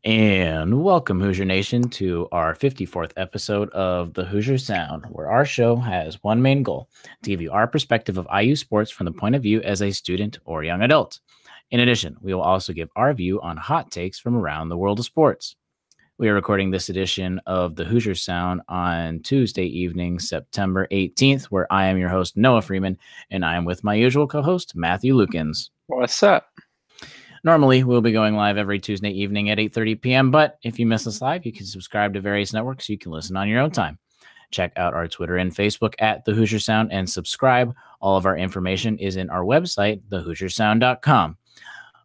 And welcome, Hoosier Nation, to our 54th episode of the Hoosier Sound, where our show has one main goal to give you our perspective of IU sports from the point of view as a student or young adult. In addition, we will also give our view on hot takes from around the world of sports. We are recording this edition of the Hoosier Sound on Tuesday evening, September 18th, where I am your host, Noah Freeman, and I am with my usual co host, Matthew Lukens. What's up? Normally, we'll be going live every Tuesday evening at 8:30 p.m., but if you miss us live, you can subscribe to various networks so you can listen on your own time. Check out our Twitter and Facebook at The Hoosier Sound and subscribe. All of our information is in our website, thehoosiersound.com.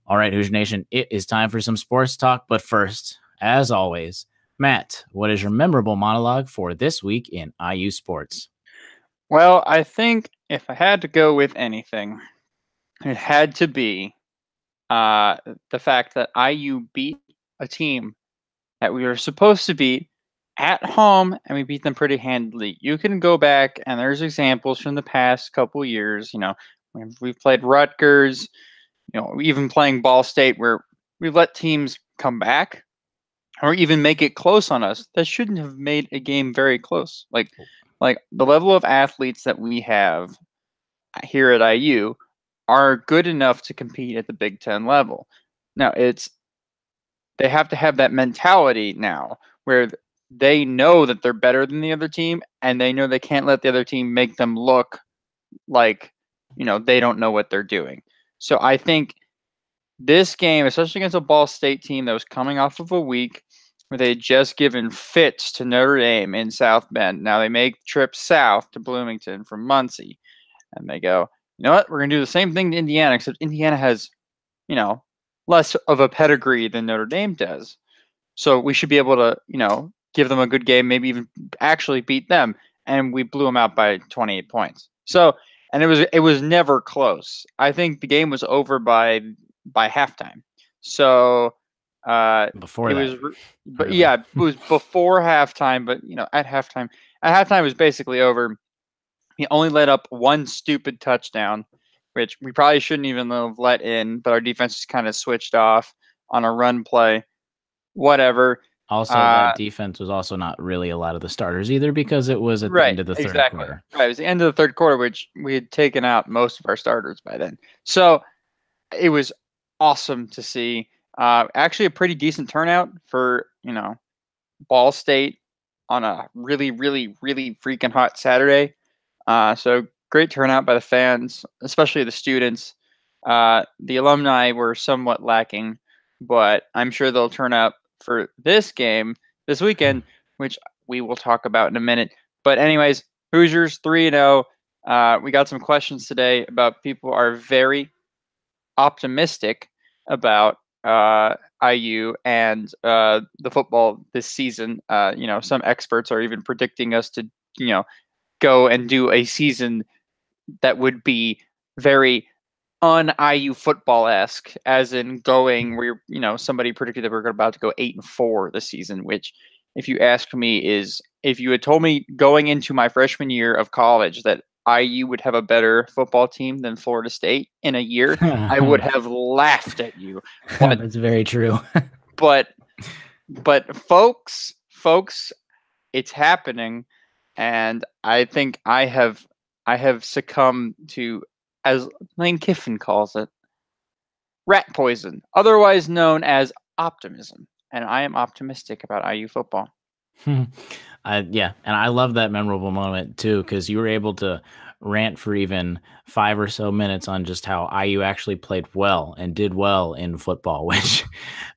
All right, Hoosier Nation, it is time for some sports talk, but first, as always, Matt, what is your memorable monologue for this week in IU sports? Well, I think if I had to go with anything, it had to be the fact that IU beat a team that we were supposed to beat at home, and we beat them pretty handily. You can go back, and there's examples from the past couple years. When we've played Rutgers, even playing Ball State, where we've let teams come back or even make it close on us. That shouldn't have made a game very close. Like the level of athletes that we have here at IU are good enough to compete at the Big Ten level. Now, they have to have that mentality now where they know that they're better than the other team, and they know they can't let the other team make them look like, they don't know what they're doing. So I think this game, especially against a Ball State team that was coming off of a week where they had just given fits to Notre Dame in South Bend. Now they make the trip south to Bloomington from Muncie, and they go, you know what, we're going to do the same thing to Indiana, except Indiana has, less of a pedigree than Notre Dame does. So we should be able to, give them a good game, maybe even actually beat them. And we blew them out by 28 points. So, and it was never close. I think the game was over by halftime. So Before it that, was, but yeah, it was before halftime. But at halftime it was basically over. He only let up one stupid touchdown, which we probably shouldn't even have let in, but our defense just kind of switched off on a run play. Whatever. Also, that defense was also not really a lot of the starters either because it was at the end of the third quarter. Right, it was the end of the third quarter, which we had taken out most of our starters by then. So it was awesome to see. Actually, a pretty decent turnout for Ball State on a really, really, really freaking hot Saturday. So great turnout by the fans, especially the students. The alumni were somewhat lacking, but I'm sure they'll turn up for this game this weekend, which we will talk about in a minute. But anyways, Hoosiers 3-0. We got some questions today about people are very optimistic about IU and the football this season. Some experts are even predicting us to, go and do a season that would be very un-IU football-esque, as in going where, somebody predicted that we're about to go 8-4 this season, which, if you ask me, is if you had told me going into my freshman year of college that IU would have a better football team than Florida State in a year, I would have laughed at you. But, that's very true. but folks, it's happening. And I think I have succumbed to, as Lane Kiffin calls it, rat poison, otherwise known as optimism. And I am optimistic about IU football. Yeah, and I love that memorable moment too, because you were able to rant for even 5 or so minutes on just how IU actually played well and did well in football, which,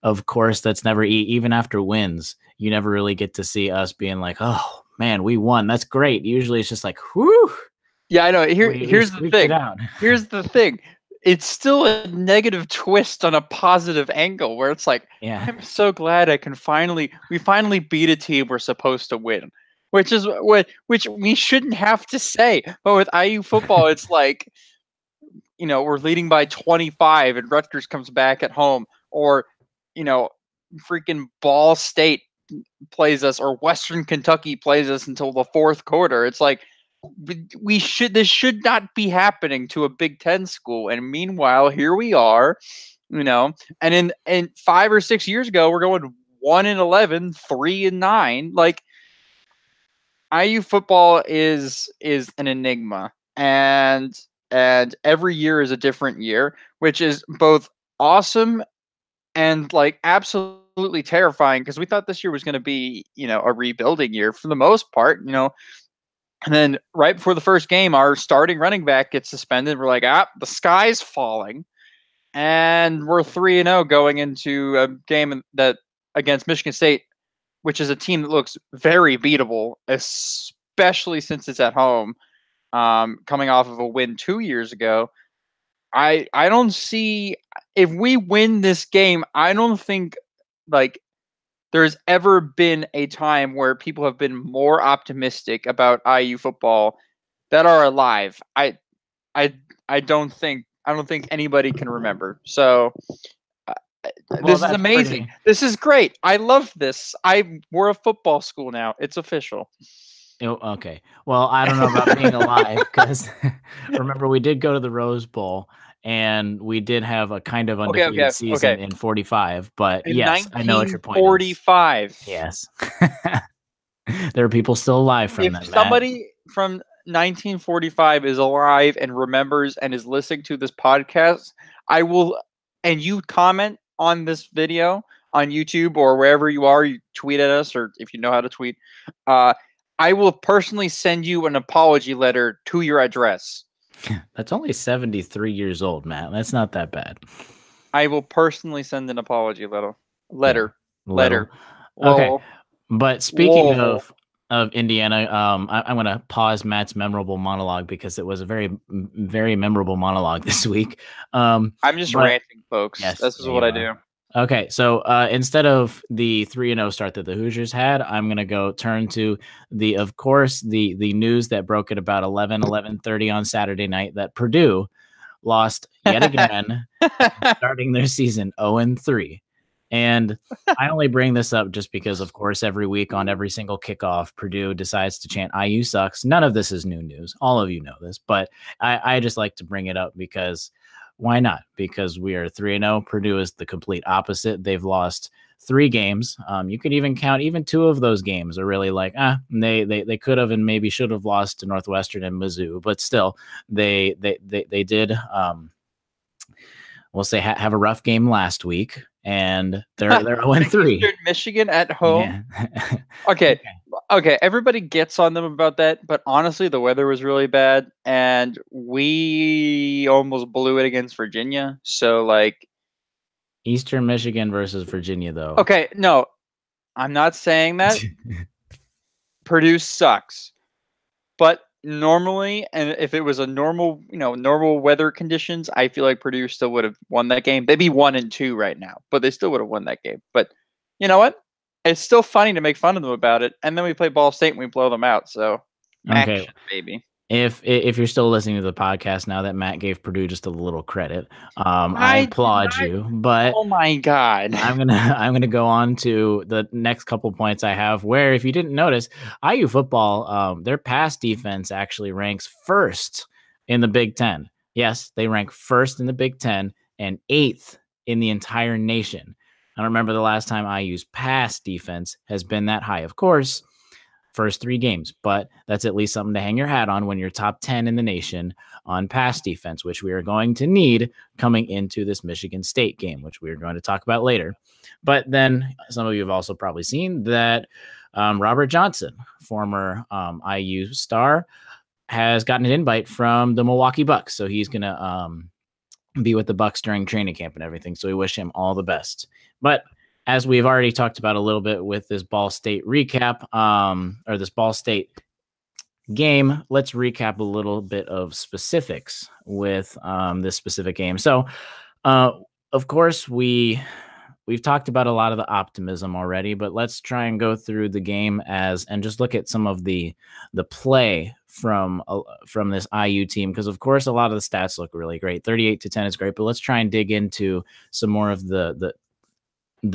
of course, that's never, even after wins, you never really get to see us being like, oh, man, we won. That's great. Usually it's just like, whew. Yeah, I know. Here's the thing. Here's the thing. It's still a negative twist on a positive angle where it's like, yeah, I'm so glad we finally beat a team we're supposed to win, which we shouldn't have to say. But with IU football, it's like, we're leading by 25 and Rutgers comes back at home, or, freaking Ball State plays us, or Western Kentucky plays us until the fourth quarter. It's like, this should not be happening to a Big Ten school. And meanwhile, here we are, and in 5 or 6 years ago, we're going 1-11, 3-9. Like, IU football is an enigma, and every year is a different year, which is both awesome and like absolutely terrifying, because we thought this year was going to be, a rebuilding year for the most part, and then right before the first game, our starting running back gets suspended. We're like, the sky's falling, and we're 3-0 going into a game that against Michigan State, which is a team that looks very beatable, especially since it's at home, coming off of a win 2 years ago. I don't see, if we win this game, I don't think like there's ever been a time where people have been more optimistic about IU football that are alive. I don't think anybody can remember. So this is amazing. This is great. I love this. We're a football school now. It's official. Okay. Well, I don't know about being alive, because remember, we did go to the Rose Bowl and we did have a kind of undefeated season in 45. But yes, I know what your point is. 45. Yes. There are people still alive from that. If somebody from 1945 is alive and remembers and is listening to this podcast, I will, and you comment on this video on YouTube or wherever you are, you tweet at us, or if you know how to tweet, I will personally send you an apology letter to your address. That's only 73 years old, Matt. That's not that bad. I will personally send an apology letter. Okay. But speaking of Indiana, I'm going to pause Matt's memorable monologue, because it was a very, very memorable monologue this week. I'm just ranting, folks. Yes, this is what I do. Okay, so instead of the 3-0 start that the Hoosiers had, I'm going to turn to the news that broke at about 11:30 on Saturday night, that Purdue lost yet again, starting their season 0-3. And I only bring this up just because, of course, every week on every single kickoff, Purdue decides to chant IU sucks. None of this is new news. All of you know this, but I just like to bring it up because why not? Because we are 3-0. Purdue is the complete opposite. They've lost 3 games. You could even count 2 of those games are really like, they could have and maybe should have lost to Northwestern and Mizzou, but still they did, we'll say, have a rough game last week, and they're 0-3. Eastern Michigan at home. Yeah. Okay. Everybody gets on them about that, but honestly, the weather was really bad, and we almost blew it against Virginia. So, like, Eastern Michigan versus Virginia, though. Okay, no, I'm not saying that. Purdue sucks, but normally, and if it was a normal weather conditions, I feel like Purdue still would have won that game. They'd be 1-2 right now, but they still would have won that game. But you know what? It's still funny to make fun of them about it, and then we play Ball State and we blow them out. So, okay, action, baby. If you're still listening to the podcast now that Matt gave Purdue just a little credit, I applaud you. But oh my God, I'm gonna go on to the next couple points I have. Where, if you didn't notice, IU football, their pass defense actually ranks first in the Big Ten. Yes, they rank first in the Big Ten and 8th in the entire nation. I don't remember the last time IU's pass defense has been that high. Of course, first 3 games, but that's at least something to hang your hat on when you're top 10 in the nation on pass defense, which we are going to need coming into this Michigan State game, which we are going to talk about later. But then some of you have also probably seen that Robert Johnson, former IU star, has gotten an invite from the Milwaukee Bucks. So he's going to be with the Bucks during training camp and everything. So we wish him all the best. But as we've already talked about a little bit with this Ball State recap, or this Ball State game, let's recap a little bit of specifics with this specific game. So, of course, we've talked about a lot of the optimism already, but let's try and go through the game and just look at some of the play from this IU team, because of course a lot of the stats look really great. 38-10 is great, but let's try and dig into some more of the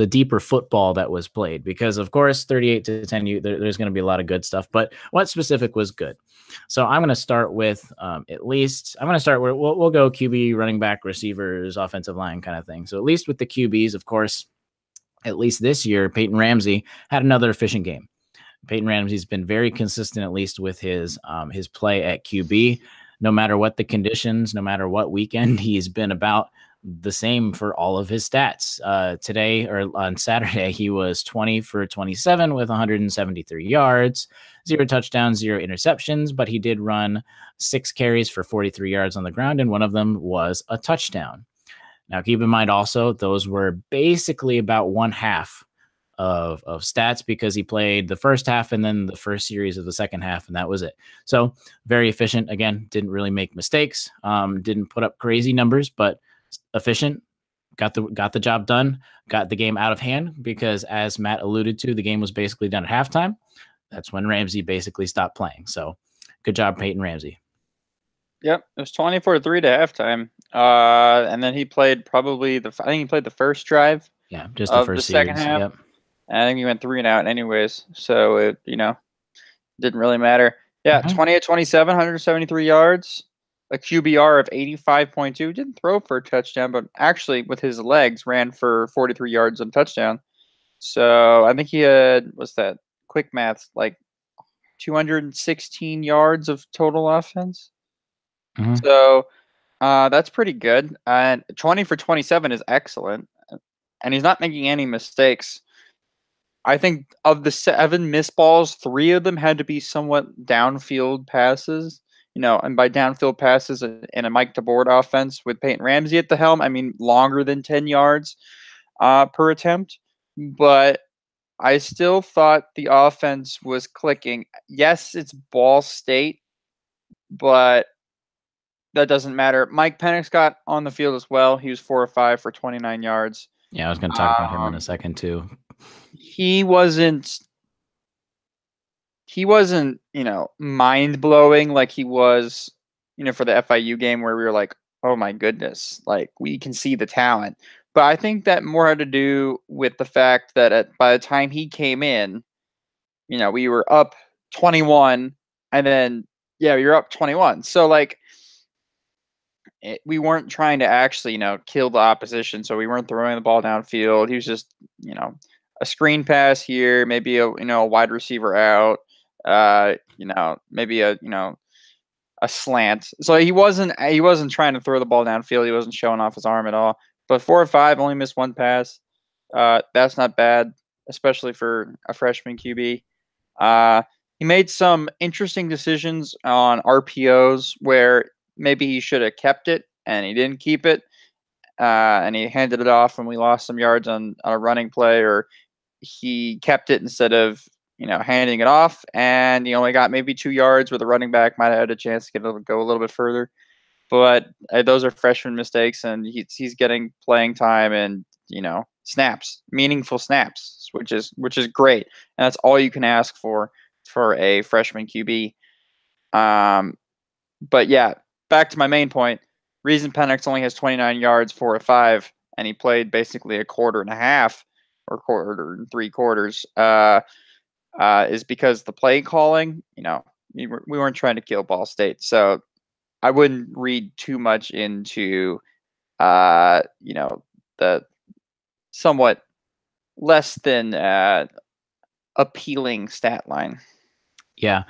deeper football that was played, because of course 38-10, there's going to be a lot of good stuff, but what specific was good? So I'm going to start with we'll go QB, running back, receivers, offensive line kind of thing. So at least with the QBs, of course, at least this year, Peyton Ramsey had another efficient game. Peyton Ramsey's been very consistent, at least with his play at QB. No matter what the conditions, no matter what weekend, he's been about the same for all of his stats. Today or on Saturday, he was 20 for 27 with 173 yards, 0 touchdowns, 0 interceptions, but he did run 6 carries for 43 yards on the ground, and one of them was a touchdown. Now, keep in mind also, those were basically about one half of stats because he played the first half and then the first series of the second half, and that was it. So very efficient. Again, didn't really make mistakes, didn't put up crazy numbers, but efficient, got the job done, got the game out of hand because, as Matt alluded to, the game was basically done at halftime. That's when Ramsey basically stopped playing. So good job, Peyton Ramsey. Yep, it was 24-3 to halftime. And then he played probably I think he played the first drive. Yeah, just the first second series. half. Yep. And I think he went 3 and out anyways, so it didn't really matter. Yeah, 20-27, 173 yards, a QBR of 85.2. Didn't throw for a touchdown, but actually with his legs ran for 43 yards and touchdown. So I think he had, what's that? Quick math, like 216 yards of total offense. So that's pretty good. And 20 for 27 is excellent. And he's not making any mistakes. I think of the 7 missed balls, 3 of them had to be somewhat downfield passes. And by downfield passes in a Mike DeBoard offense with Peyton Ramsey at the helm, I mean longer than 10 yards per attempt. But I still thought the offense was clicking. Yes, it's Ball State, but that doesn't matter. Mike Penix got on the field as well. He was 4 or 5 for 29 yards. Yeah, I was going to talk about him in a second too. He wasn't, mind blowing like he was, for the FIU game where we were like, oh my goodness, like we can see the talent. But I think that more had to do with the fact that by the time he came in, we were up 21, and then you're up 21. So like, we weren't trying to actually, kill the opposition. So we weren't throwing the ball downfield. He was just, a screen pass here, maybe a wide receiver out, maybe a slant. So he wasn't trying to throw the ball downfield. He wasn't showing off his arm at all. But 4 or 5, only missed 1 pass. That's not bad, especially for a freshman QB. He made some interesting decisions on RPOs where maybe he should have kept it and he didn't keep it. And he handed it off when we lost some yards on a running play, or he kept it instead of, handing it off, and he only got maybe 2 yards where the running back might have had a chance to go a little bit further. But those are freshman mistakes, and he's getting playing time and, snaps, meaningful snaps, which is great. And that's all you can ask for a freshman QB. But yeah, back to my main point. Reason Penix only has 29 yards, 4 or 5, and he played basically a quarter and a half or quarter and 3 quarters, is because the play calling, we weren't trying to kill Ball State. So I wouldn't read too much into, the somewhat less than appealing stat line. Yeah,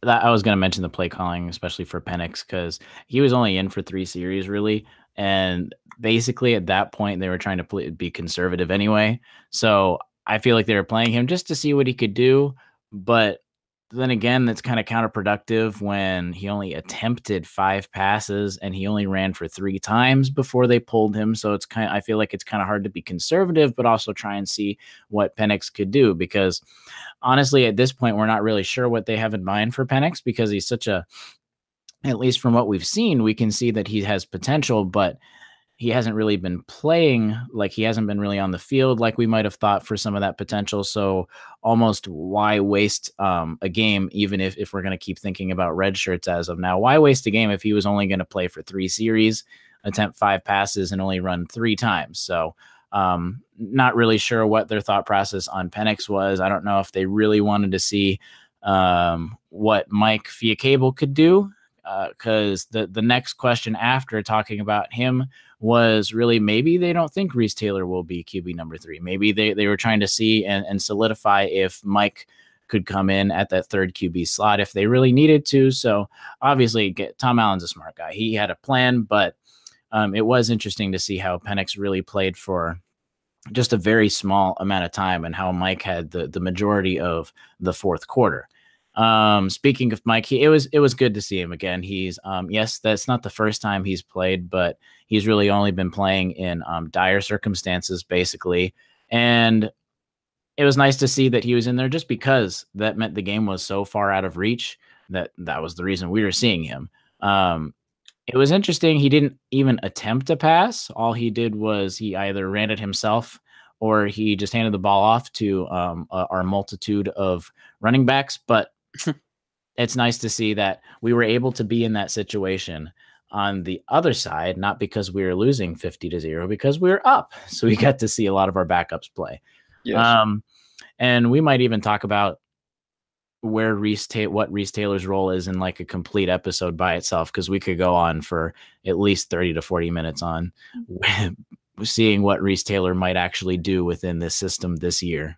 I was going to mention the play calling, especially for Penix, because he was only in for 3 series, really. And basically at that point, they were trying to be conservative anyway. So I feel like they were playing him just to see what he could do. But then again, that's kind of counterproductive when he only attempted 5 passes and he only ran for 3 times before they pulled him. So I feel like it's kind of hard to be conservative, but also try and see what Penix could do, because honestly, at this point, we're not really sure what they have in mind for Penix, because he's at least from what we've seen, we can see that he has potential, but he hasn't really been playing, like he hasn't been really on the field like we might have thought for some of that potential. So almost why waste a game, even if we're going to keep thinking about red shirts as of now? Why waste a game if he was only going to play for 3 series, attempt 5 passes, and only run 3 times? So not really sure what their thought process on Penix was. I don't know if they really wanted to see what Mike Fiacable could do because the next question after talking about him was really maybe they don't think Reese Taylor will be QB number 3. Maybe they were trying to see and solidify if Mike could come in at that third QB slot if they really needed to. So obviously, Tom Allen's a smart guy. He had a plan, but it was interesting to see how Penix really played for just a very small amount of time and how Mike had the majority of the fourth quarter. Speaking of Mike, it was good to see him again. He's yes, that's not the first time he's played, but he's really only been playing in dire circumstances, basically. And it was nice to see that he was in there just because that meant the game was so far out of reach that was the reason we were seeing him. It was interesting. He didn't even attempt a pass. All he did was he either ran it himself or he just handed the ball off to our multitude of running backs. But it's nice to see that we were able to be in that situation on the other side, not because we were losing 50-0, because we were up. So we got to see a lot of our backups play. Yes. And we might even talk about what Reese Taylor's role is in like a complete episode by itself, because we could go on for at least 30 to 40 minutes on seeing what Reese Taylor might actually do within this system this year.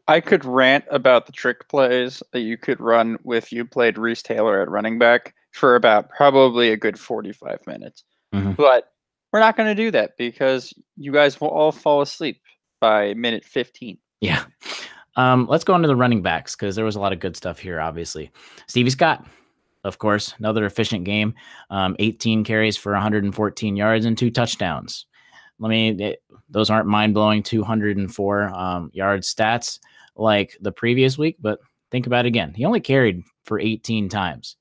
I could rant about the trick plays that you could run if you played Reese Taylor at running back for about probably a good 45 minutes. Mm-hmm. But we're not going to do that because you guys will all fall asleep by minute 15. Yeah. Let's go into the running backs because there was a lot of good stuff here, obviously. Stevie Scott, of course, another efficient game. 18 carries for 114 yards and 2 touchdowns. Those aren't mind-blowing 204 yard stats like the previous week, but think about it again. He only carried for 18 times.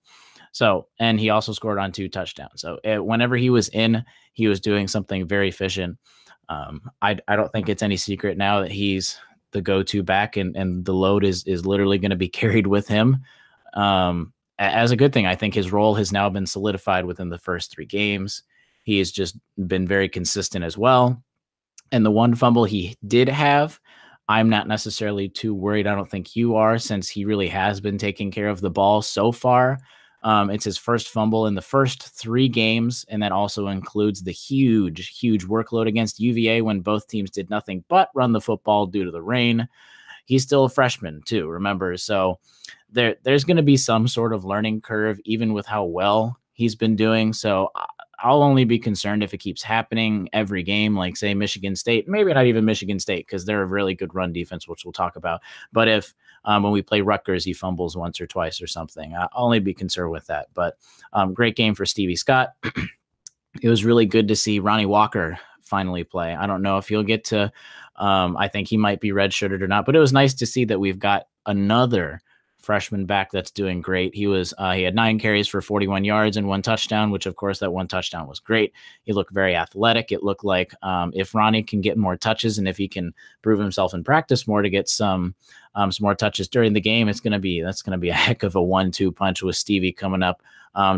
So, and he also scored on 2 touchdowns. So whenever he was in, he was doing something very efficient. I don't think it's any secret now that he's the go-to back and the load is literally going to be carried with him. As a good thing, I think his role has now been solidified within the first 3 games. He has just been very consistent as well. And the one fumble he did have, I'm not necessarily too worried. I don't think you are, since he really has been taking care of the ball so far. It's his first fumble in the first 3 games, and that also includes the huge workload against UVA when both teams did nothing but run the football due to the rain. He's still a freshman too, remember? So there's going to be some sort of learning curve, even with how well he's been doing. So I'll only be concerned if it keeps happening every game, like say Michigan State, maybe not even Michigan State, because they're a really good run defense, which we'll talk about. But if when we play Rutgers, he fumbles once or twice or something, I'll only be concerned with that. But great game for Stevie Scott. It was really good to see Ronnie Walker finally play. I don't know if he'll get to, I think he might be redshirted or not, but it was nice to see that we've got another freshman back that's doing great. He had 9 carries for 41 yards and 1 touchdown, which of course that 1 touchdown was great. He looked very athletic. It looked like if Ronnie can get more touches and if he can prove himself in practice more to get some more touches during the game, that's going to be a heck of a 1-2 punch with Stevie coming up.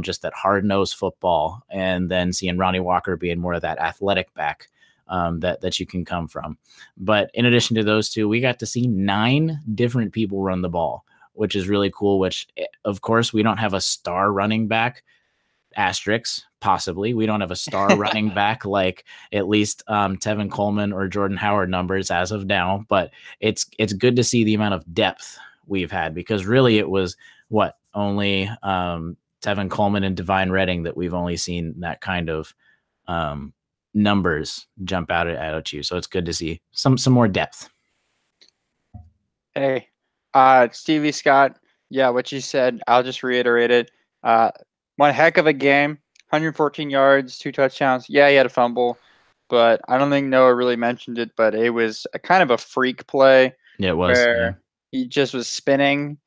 Just that hard-nosed football, and then seeing Ronnie Walker being more of that athletic back that you can come from. But in addition to those 2, we got to see 9 different people run the ball, which is really cool, which, of course, we don't have a star running back, asterisks, possibly. We don't have a star running back like at least Tevin Coleman or Jordan Howard numbers as of now, but it's good to see the amount of depth we've had, because really it was only Tevin Coleman and Divine Redding that we've only seen that kind of numbers jump out at you. So it's good to see some more depth. Hey, Stevie Scott, yeah, what you said, I'll just reiterate it. One heck of a game, 114 yards, 2 touchdowns. Yeah, he had a fumble, but I don't think Noah really mentioned it, but it was a kind of a freak play. Yeah, it was. Where he just was spinning,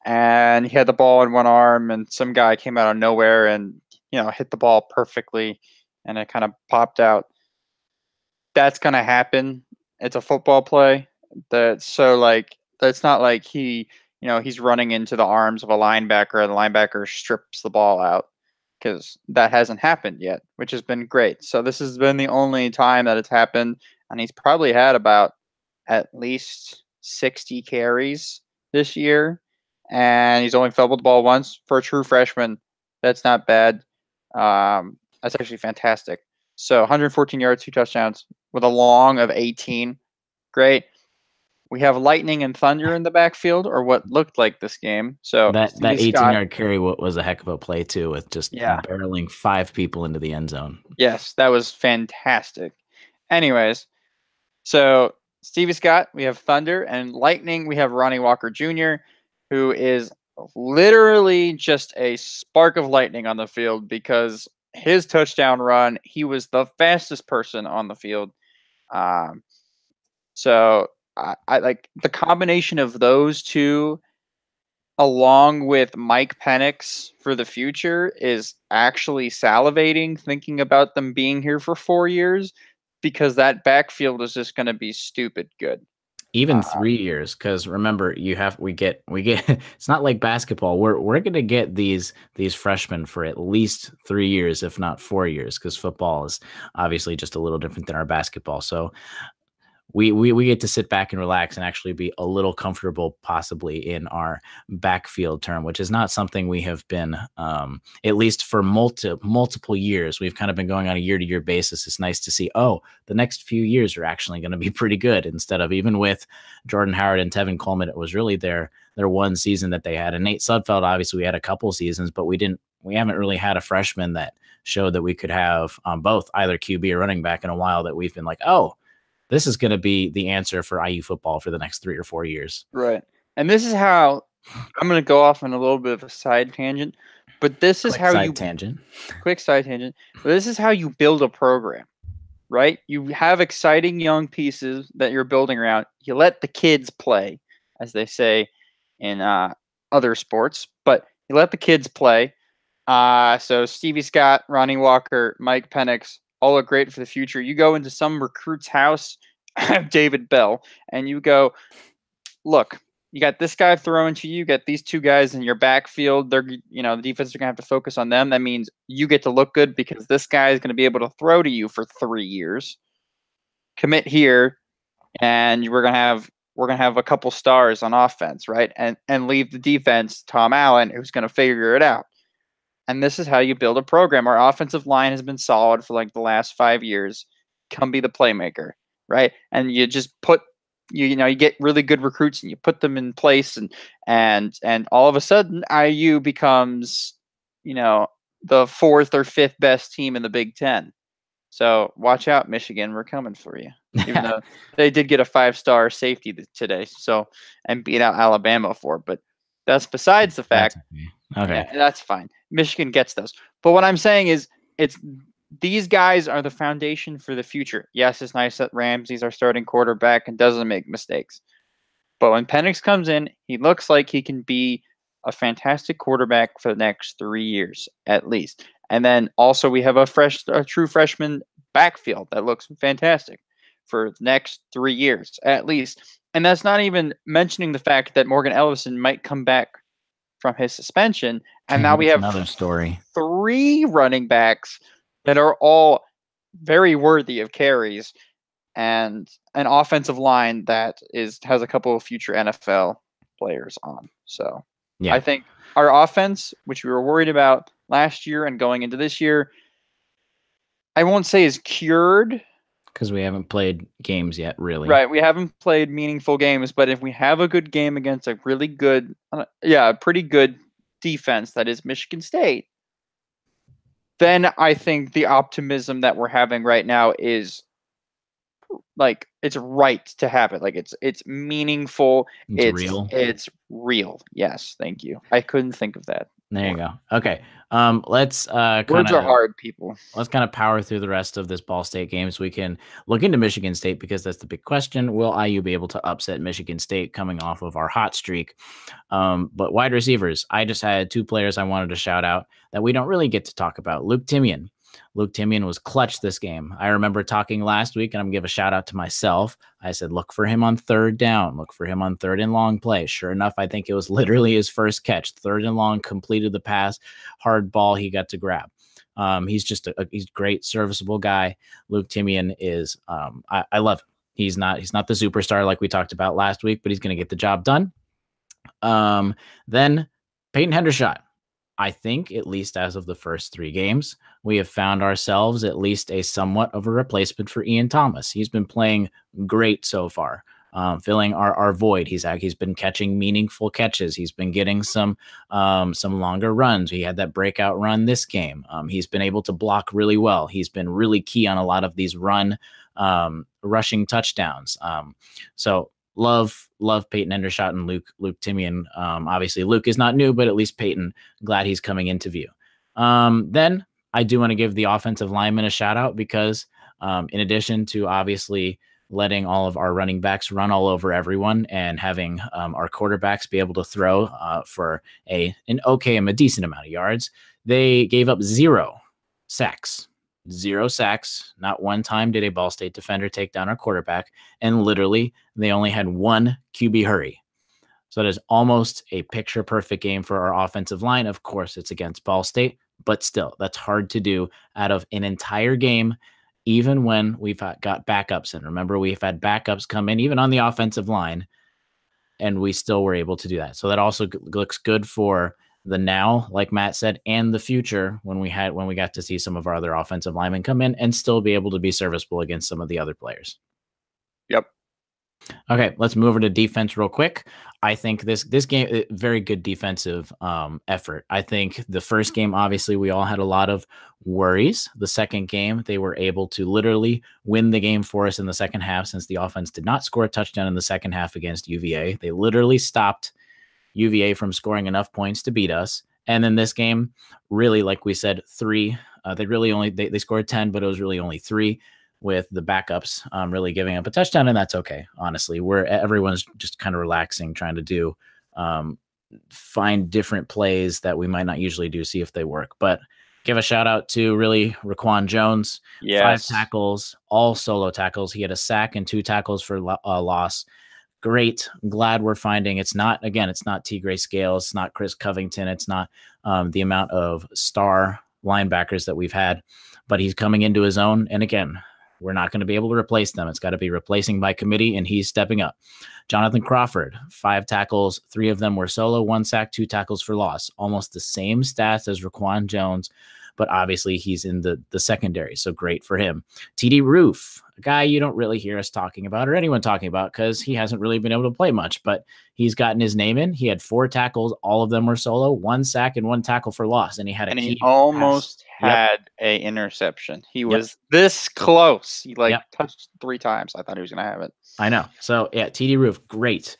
and he had the ball in one arm, and some guy came out of nowhere and, hit the ball perfectly, and it kind of popped out. That's going to happen. It's a football play. That's not like he's running into the arms of a linebacker and the linebacker strips the ball out, because that hasn't happened yet, which has been great. So this has been the only time that it's happened, and he's probably had about at least 60 carries this year, and he's only fumbled the ball once. For a true freshman, That's not bad. That's actually fantastic. So 114 yards, 2 touchdowns with a long of 18. Great. We have lightning and thunder in the backfield, or what looked like this game. So That Stevie 18 Scott, yard carry was a heck of a play too, with just yeah, barreling 5 people into the end zone. yes, that was fantastic. Anyways, so Stevie Scott, we have thunder, and lightning, we have Ronnie Walker Jr., who is literally just a spark of lightning on the field because his touchdown run, he was the fastest person on the field. So I like the combination of those two, along with Mike Penix for the future, is actually salivating thinking about them being here for 4 years because that backfield is just going to be stupid good. Even 3 years, because remember, we get it's not like basketball. We're gonna get these freshmen for at least 3 years, if not 4 years, because football is obviously just a little different than our basketball. So we get to sit back and relax and actually be a little comfortable, possibly in our backfield term, which is not something we have been, at least for multiple years. We've kind of been going on a year-to-year basis. It's nice to see, oh, the next few years are actually going to be pretty good, instead of, even with Jordan Howard and Tevin Coleman, it was really their one season that they had. And Nate Sudfeld, obviously, we had a couple seasons, but we haven't really had a freshman that showed that we could have both either QB or running back in a while, that we've been like, oh, this is going to be the answer for IU football for the next 3 or 4 years. Right. And this is how I'm going to go off on a little bit of a side tangent, but this is Quick how side tangent. Quick side tangent. But this is how you build a program, right? You have exciting young pieces that you're building around. You let the kids play, as they say in other sports, but you let the kids play. So Stevie Scott, Ronnie Walker, Mike Penix, all look great for the future. You go into some recruit's house, David Bell, and you go, look, you got this guy throwing to you, you got these two guys in your backfield. They're, the defense are going to have to focus on them. That means you get to look good because this guy is going to be able to throw to you for 3 years. Commit here, and we're going to have a couple stars on offense, right? And leave the defense, Tom Allen, who's going to figure it out. And this is how you build a program. Our offensive line has been solid for like the last 5 years. Come be the playmaker, right? And you just put you get really good recruits and you put them in place, and all of a sudden IU becomes the 4th or 5th best team in the Big Ten. So watch out, Michigan, we're coming for you. Even though they did get a 5-star safety today, and beat out Alabama but that's besides the fact. Okay. Yeah, that's fine. Michigan gets those. But what I'm saying is, these guys are the foundation for the future. Yes, it's nice that Ramsey's our starting quarterback and doesn't make mistakes. But when Penix comes in, he looks like he can be a fantastic quarterback for the next 3 years, at least. And then also we have a true freshman backfield that looks fantastic for the next 3 years, at least. And that's not even mentioning the fact that Morgan Ellison might come back from his suspension, and now we have another story. 3 running backs that are all very worthy of carries, and an offensive line that has a couple of future NFL players on. So yeah. I think our offense, which we were worried about last year and going into this year, I won't say is cured, because we haven't played games yet, really. Right, we haven't played meaningful games, but if we have a good game against a really good, pretty good defense that is Michigan State, then I think the optimism that we're having right now is like, it's right to have it. Like, it's meaningful. It's real. It's real. Yes, thank you. I couldn't think of that. There you go. Okay. Let's words are hard, people. Let's kind of power through the rest of this Ball State game so we can look into Michigan State, because that's the big question. Will IU be able to upset Michigan State coming off of our hot streak? But wide receivers, I just had 2 players I wanted to shout out that we don't really get to talk about. Luke Timian. Luke Timian was clutch this game. I remember talking last week, and I'm going to give a shout out to myself. I said, look for him on 3rd down. Look for him on 3rd and long play. Sure enough, I think it was literally his first catch. 3rd and long, completed the pass, hard ball he got to grab. He's just he's a great, serviceable guy. Luke Timian is, I love him. He's not the superstar like we talked about last week, but he's going to get the job done. Then Peyton Hendershot. I think, at least as of the first 3 games, we have found ourselves at least a somewhat of a replacement for Ian Thomas. He's been playing great so far, filling our void. He's been catching meaningful catches. He's been getting some longer runs. He had that breakout run this game. He's been able to block really well. He's been really key on a lot of these rushing touchdowns. So love Peyton Endershot and Luke Timian. Obviously, Luke is not new, but at least Peyton, glad he's coming into view. Then I do want to give the offensive lineman a shout out because in addition to obviously letting all of our running backs run all over everyone and having our quarterbacks be able to throw for a decent amount of yards, they gave up 0 sacks. 0 sacks. Not one time did a Ball State defender take down our quarterback, and literally they only had 1 QB hurry. So that is almost a picture-perfect game for our offensive line. Of course, it's against Ball State, but still, that's hard to do out of an entire game, even when we've got backups in. Remember, we've had backups come in, even on the offensive line, and we still were able to do that. So that also looks good for the now, like Matt said, and the future when we got to see some of our other offensive linemen come in and still be able to be serviceable against some of the other players. Yep. Okay, let's move over to defense real quick. I think this game, very good defensive effort. I think the first game, obviously, we all had a lot of worries. The second game, they were able to literally win the game for us in the second half since the offense did not score a touchdown in the second half against UVA. They literally stopped UVA from scoring enough points to beat us. And then this game, really, like we said, 3. They scored 10, but it was really only 3 with the backups really giving up a touchdown, and that's okay. Honestly, everyone's just kind of relaxing, trying to do find different plays that we might not usually do, see if they work. But give a shout out to really Raquan Jones. Yes. 5 tackles, all solo tackles. He had a sack and 2 tackles for loss. Great. Glad we're finding it's not T. Gray Scales, it's not Chris Covington, it's not the amount of star linebackers that we've had, but he's coming into his own. And again, we're not going to be able to replace them. It's got to be replacing by committee, and he's stepping up. Jonathan Crawford, 5 tackles, 3 of them were solo, 1 sack, 2 tackles for loss. Almost the same stats as Raquan Jones, but obviously he's in the secondary, so great for him. TD Roof, a guy you don't really hear us talking about or anyone talking about because he hasn't really been able to play much, but he's gotten his name in. He had 4 tackles, all of them were solo, 1 sack and 1 tackle for loss, and he almost had a interception. He was this close. He touched 3 times. I thought he was going to have it. I know. So yeah, TD Roof, great.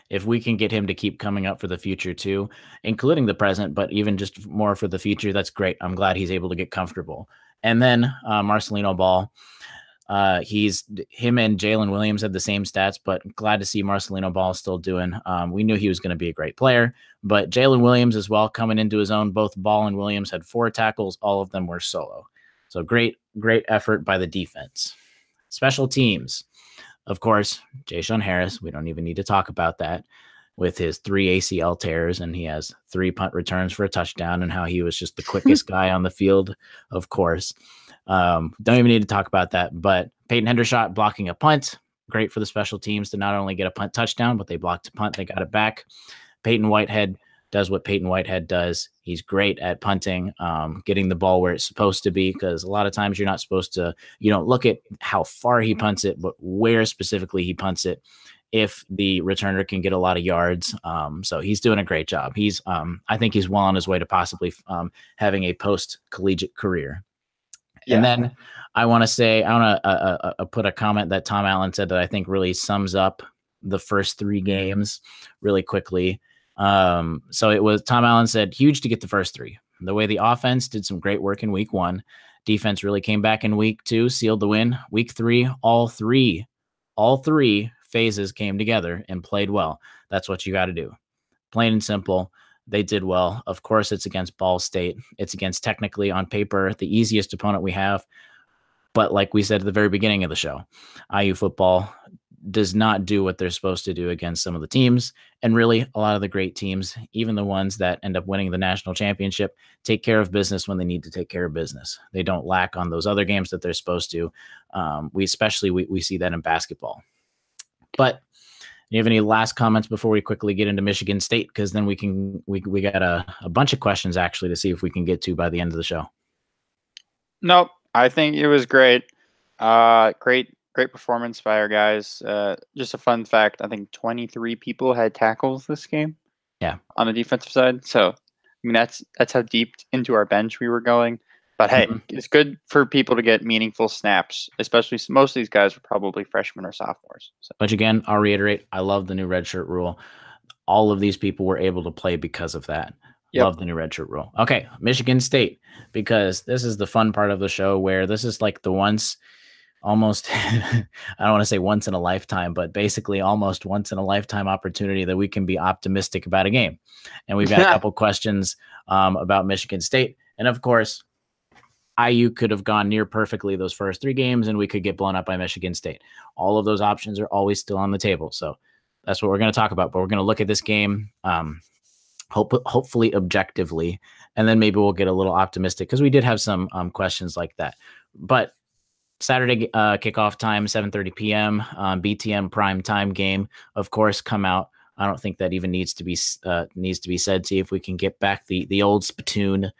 If we can get him to keep coming up for the future too, including the present, but even just more for the future, that's great. I'm glad he's able to get comfortable. And then Marcelino Ball, him and Jalen Williams had the same stats, but glad to see Marcelino Ball still doing. We knew he was going to be a great player, but Jalen Williams as well coming into his own. Both Ball and Williams had 4 tackles. All of them were solo. So great effort by the defense. Special teams. Of course, Ja'Shawn Harris, we don't even need to talk about that, with his 3 ACL tears, and he has 3 punt returns for a touchdown, and how he was just the quickest guy on the field, of course. Don't even need to talk about that, but Peyton Hendershot blocking a punt, great for the special teams to not only get a punt touchdown, but they blocked a punt, they got it back. Peyton Whitehead does what Peyton Whitehead does. He's great at punting, getting the ball where it's supposed to be, because a lot of times you're not supposed to, you don't look at how far he punts it, but where specifically he punts it, if the returner can get a lot of yards. So he's doing a great job. I think he's well on his way to possibly having a post-collegiate career. Yeah. And then I want to put a comment that Tom Allen said that I think really sums up the first 3 games really quickly. So it was, Tom Allen said, huge to get the first 3. The way the offense did some great work in week 1, defense really came back in week 2, sealed the win. Week 3, all three phases came together and played well. That's what you got to do. Plain and simple. They did well. Of course, it's against Ball State. It's against, technically on paper, the easiest opponent we have. But like we said at the very beginning of the show, IU football does not do what they're supposed to do against some of the teams. And really, a lot of the great teams, even the ones that end up winning the national championship, take care of business when they need to take care of business. They don't lack on those other games that they're supposed to. We see that in basketball. But You have any last comments before we quickly get into Michigan State? Because then we got a bunch of questions actually to see if we can get to by the end of the show. Nope, I think it was great. Great performance by our guys. Just a fun fact: I think 23 people had tackles this game. Yeah, on the defensive side. So, I mean, that's how deep into our bench we were going. But hey, it's good for people to get meaningful snaps, especially most of these guys are probably freshmen or sophomores. So. Which again, I'll reiterate, I love the new redshirt rule. All of these people were able to play because of that. Yep. Love the new redshirt rule. Okay, Michigan State, because this is the fun part of the show where this is like the once almost I don't want to say once in a lifetime, but basically almost once in a lifetime opportunity that we can be optimistic about a game. And we've got a couple questions about Michigan State. And of course, IU could have gone near perfectly those first 3 games and we could get blown up by Michigan State. All of those options are always still on the table. So that's what we're going to talk about. But we're going to look at this game hopefully objectively, and then maybe we'll get a little optimistic because we did have some questions like that. But Saturday kickoff time, 7:30 p.m. BTN prime time game, of course, come out. I don't think that even needs to be said. See if we can get back the old spittoon.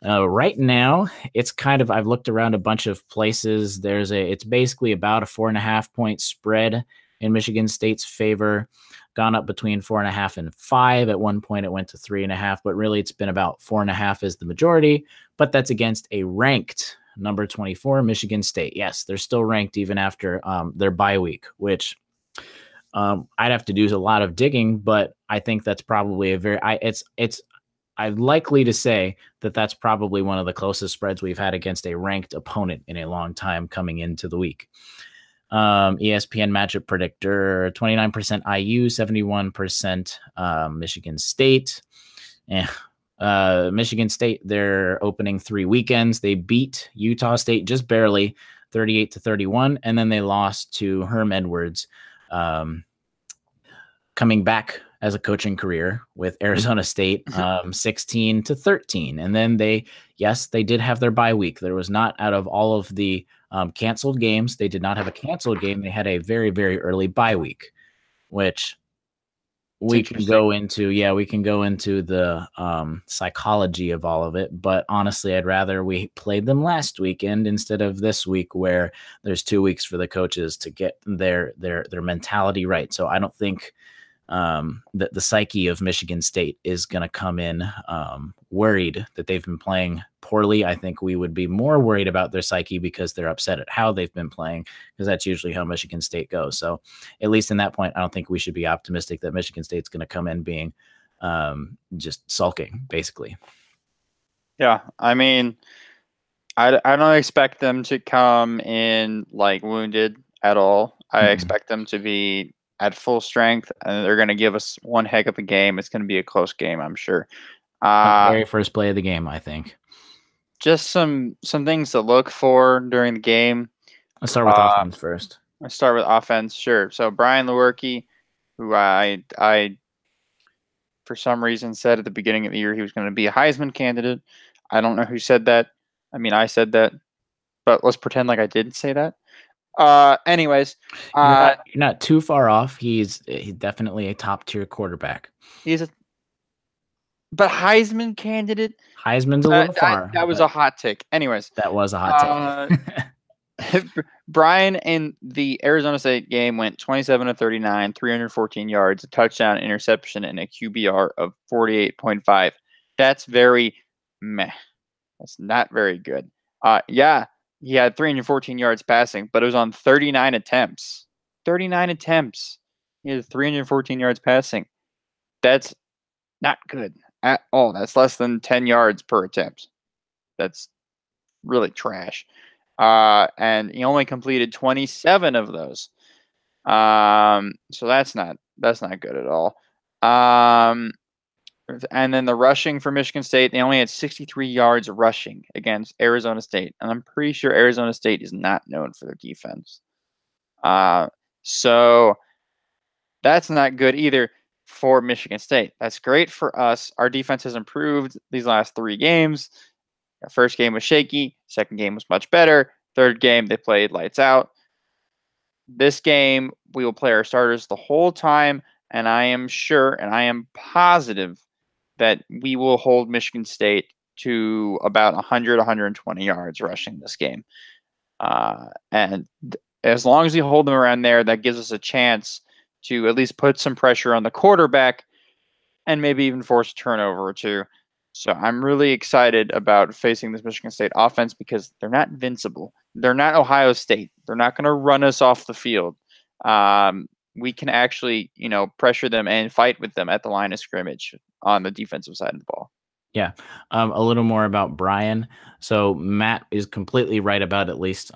Right now, it's kind of, I've looked around a bunch of places. It's basically about a 4.5 point spread in Michigan State's favor, gone up between 4.5 and 5. At one point, it went to 3.5, but really it's been about 4.5 is the majority. But that's against a ranked number 24, Michigan State. Yes, they're still ranked even after their bye week, which I'd have to do a lot of digging, but I think that's probably I'm likely to say that that's probably one of the closest spreads we've had against a ranked opponent in a long time coming into the week. ESPN matchup predictor, 29% IU, 71% Michigan State. Michigan State, their opening 3 weekends, they beat Utah State just barely, 38-31, and then they lost to Herm Edwards, coming back as a coaching career with Arizona State, 16-13. And then they did have their bye week. There was not, out of all of the canceled games, they did not have a canceled game. They had a very, very early bye week, which we can go into. Yeah, we can go into the psychology of all of it. But honestly, I'd rather we played them last weekend instead of this week, where there's 2 weeks for the coaches to get their mentality right. So I don't think that the psyche of Michigan State is going to come in worried that they've been playing poorly. I think we would be more worried about their psyche because they're upset at how they've been playing, because that's usually how Michigan State goes. So at least in that point, I don't think we should be optimistic that Michigan State's going to come in being just sulking, basically. Yeah, I mean, I don't expect them to come in like wounded at all. I expect them to be at full strength, and they're going to give us one heck of a game. It's going to be a close game, I'm sure. Very first play of the game, I think. Just some things to look for during the game. Let's start with offense first. Let's start with offense, sure. So Brian Lewerke, who I for some reason said at the beginning of the year he was going to be a Heisman candidate. I don't know who said that. I mean, I said that, but let's pretend like I didn't say that. Anyways, you're not too far off. He's definitely a top tier quarterback. But Heisman candidate. Heisman's a little far. That was a hot take. Anyways, that was a hot take. Brian in the Arizona State game went 27-39, 314 yards, a touchdown, interception, and a QBR of 48.5. That's very meh. That's not very good. Yeah. He had 314 yards passing, but it was on 39 attempts. 39 attempts. He had 314 yards passing. That's not good at all. That's less than 10 yards per attempt. That's really trash. And he only completed 27 of those. So that's not good at all. And then the rushing for Michigan State, they only had 63 yards rushing against Arizona State. And I'm pretty sure Arizona State is not known for their defense. So that's not good either for Michigan State. That's great for us. Our defense has improved these last 3 games. Our first game was shaky. Second game was much better. Third game, they played lights out. This game, we will play our starters the whole time, and I am sure and I am positive that we will hold Michigan State to about 100, 120 yards rushing this game. And as long as we hold them around there, that gives us a chance to at least put some pressure on the quarterback and maybe even force a turnover or two. So I'm really excited about facing this Michigan State offense because they're not invincible. They're not Ohio State. They're not going to run us off the field. We can actually, pressure them and fight with them at the line of scrimmage on the defensive side of the ball. Yeah. A little more about Brian. So Matt is completely right about at least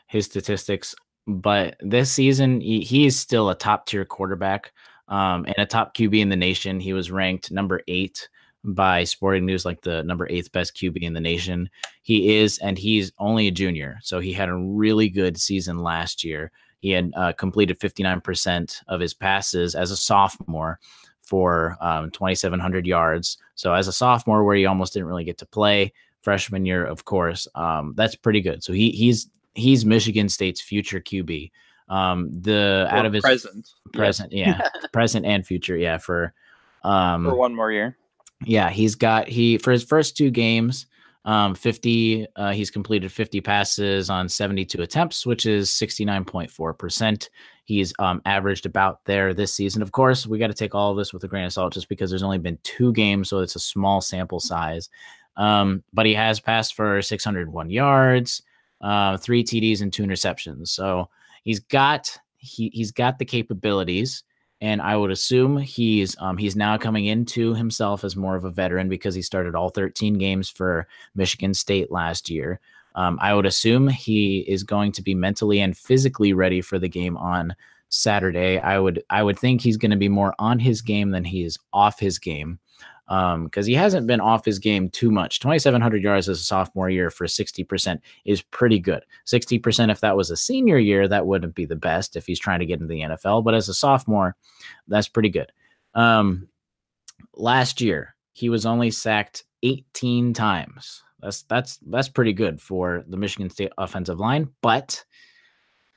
his statistics, but this season he is still a top tier quarterback and a top QB in the nation. He was ranked number 8 by Sporting News, like the number 8th best QB in the nation. He's only a junior, so he had a really good season last year. He had completed 59% of his passes as a sophomore for 2,700 yards. So as a sophomore, where he almost didn't really get to play, freshman year, of course, that's pretty good. So he's Michigan State's future QB. Out of his present, yes. Yeah, present and future, yeah, for one more year. Yeah, for his first 2 games, 50. He's completed 50 passes on 72 attempts, which is 69.4%. He's averaged about there this season. Of course, we got to take all of this with a grain of salt, just because there's only been 2 games, so it's a small sample size. But he has passed for 601 yards, 3 TDs, and 2 interceptions. So he's got the capabilities. And I would assume he's now coming into himself as more of a veteran because he started all 13 games for Michigan State last year. I would assume he is going to be mentally and physically ready for the game on Saturday. I would think he's going to be more on his game than he is off his game, because he hasn't been off his game too much. 2,700 yards as a sophomore year for 60% is pretty good. 60%, if that was a senior year, that wouldn't be the best if he's trying to get into the NFL. But as a sophomore, that's pretty good. Last year, he was only sacked 18 times. That's pretty good for the Michigan State offensive line. But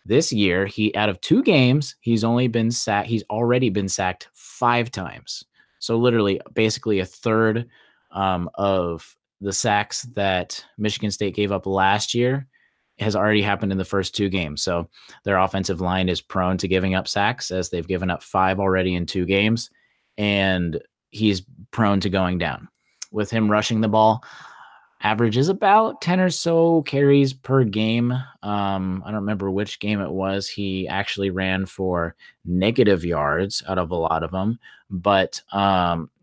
this year, out of 2 games, he's already been sacked 5 times. So literally, basically a third of the sacks that Michigan State gave up last year has already happened in the first 2 games. So their offensive line is prone to giving up sacks, as they've given up 5 already in 2 games, and he's prone to going down. With him rushing the ball, averages about 10 or so carries per game. I don't remember which game it was. He actually ran for negative yards out of a lot of them, but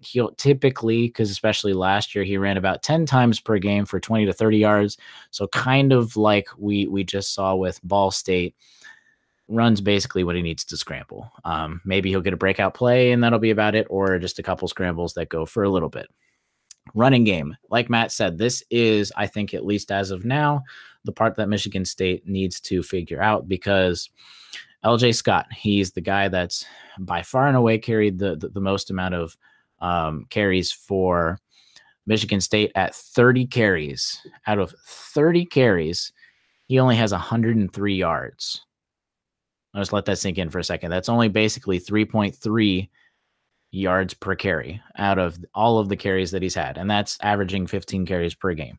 he'll typically, because especially last year, he ran about 10 times per game for 20 to 30 yards. So kind of like we just saw with Ball State, runs basically what he needs to scramble. Maybe he'll get a breakout play and that'll be about it, or just a couple scrambles that go for a little bit. Running game, like Matt said, this is, I think, at least as of now, the part that Michigan State needs to figure out, because LJ Scott, he's the guy that's by far and away carried the most amount of carries for Michigan State at 30 carries. Out of 30 carries, he only has 103 yards. I'll just let that sink in for a second. That's only basically 3.3 yards per carry out of all of the carries that he's had, and that's averaging 15 carries per game.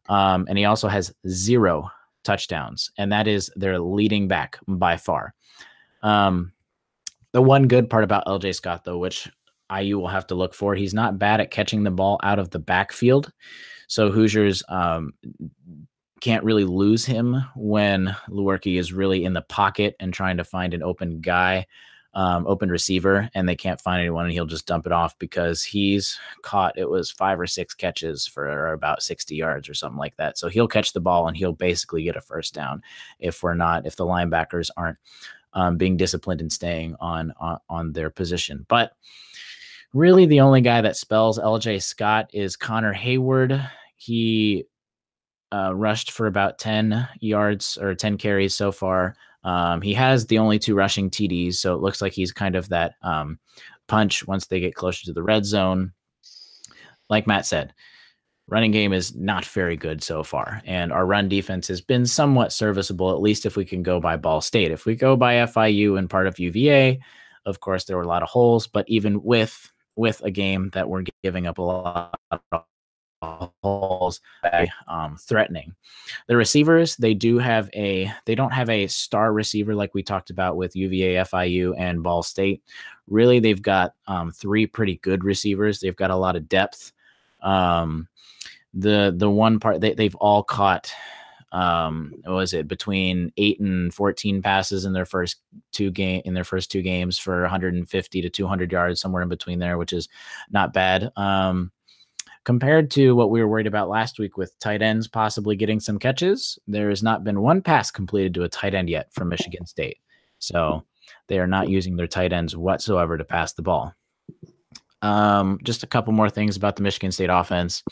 And he also has 0 touchdowns, and that is their leading back by far. The one good part about LJ Scott, though, which IU will have to look for, he's not bad at catching the ball out of the backfield. So Hoosiers can't really lose him when Lewerke is really in the pocket and trying to find an open guy, open receiver, and they can't find anyone, and he'll just dump it off because he's caught, it was 5 or 6 catches for about 60 yards or something like that. So he'll catch the ball and he'll basically get a first down if the linebackers aren't being disciplined and staying on their position. But really the only guy that spells LJ Scott is Connor Hayward. He rushed for about 10 yards or 10 carries so far. He has the only 2 rushing TDs, so it looks like he's kind of that punch once they get closer to the red zone. Like Matt said, running game is not very good so far, and our run defense has been somewhat serviceable, at least if we can go by Ball State. If we go by FIU and part of UVA, of course, there were a lot of holes, but even with a game that we're giving up a lot of holes, threatening. The receivers, they don't have a star receiver like we talked about with UVA, FIU, and Ball State. Really, they've got 3 pretty good receivers. They've got a lot of depth. The one part they've all caught, what was it, between 8 and 14 passes in their first two games for 150 to 200 yards, somewhere in between there, which is not bad. Compared to what we were worried about last week with tight ends possibly getting some catches, there has not been one pass completed to a tight end yet from Michigan State. So they are not using their tight ends whatsoever to pass the ball. Just a couple more things about the Michigan State offense.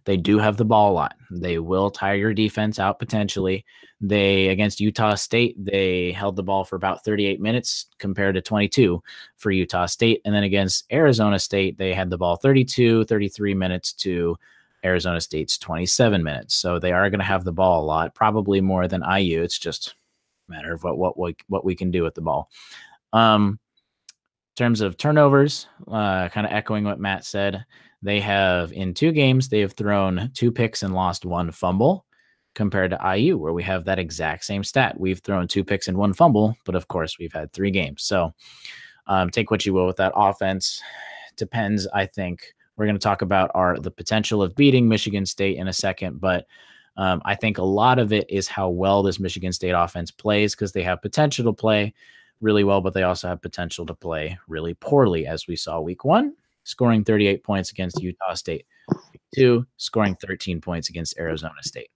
They do have the ball a lot. They will tire your defense out potentially. Against Utah State, they held the ball for about 38 minutes compared to 22 for Utah State. And then against Arizona State, they had the ball 33 minutes to Arizona State's 27 minutes. So they are going to have the ball a lot, probably more than IU. It's just a matter of what we can do with the ball. In terms of turnovers, kind of echoing what Matt said, in 2 games, they have thrown 2 picks and lost 1 fumble, compared to IU, where we have that exact same stat. We've thrown 2 picks and 1 fumble, but of course we've had 3 games. So take what you will with that offense. Depends, I think. We're going to talk about the potential of beating Michigan State in a second, but I think a lot of it is how well this Michigan State offense plays, because they have potential to play really well, but they also have potential to play really poorly, as we saw week 1, scoring 38 points against Utah State. Week 2, scoring 13 points against Arizona State.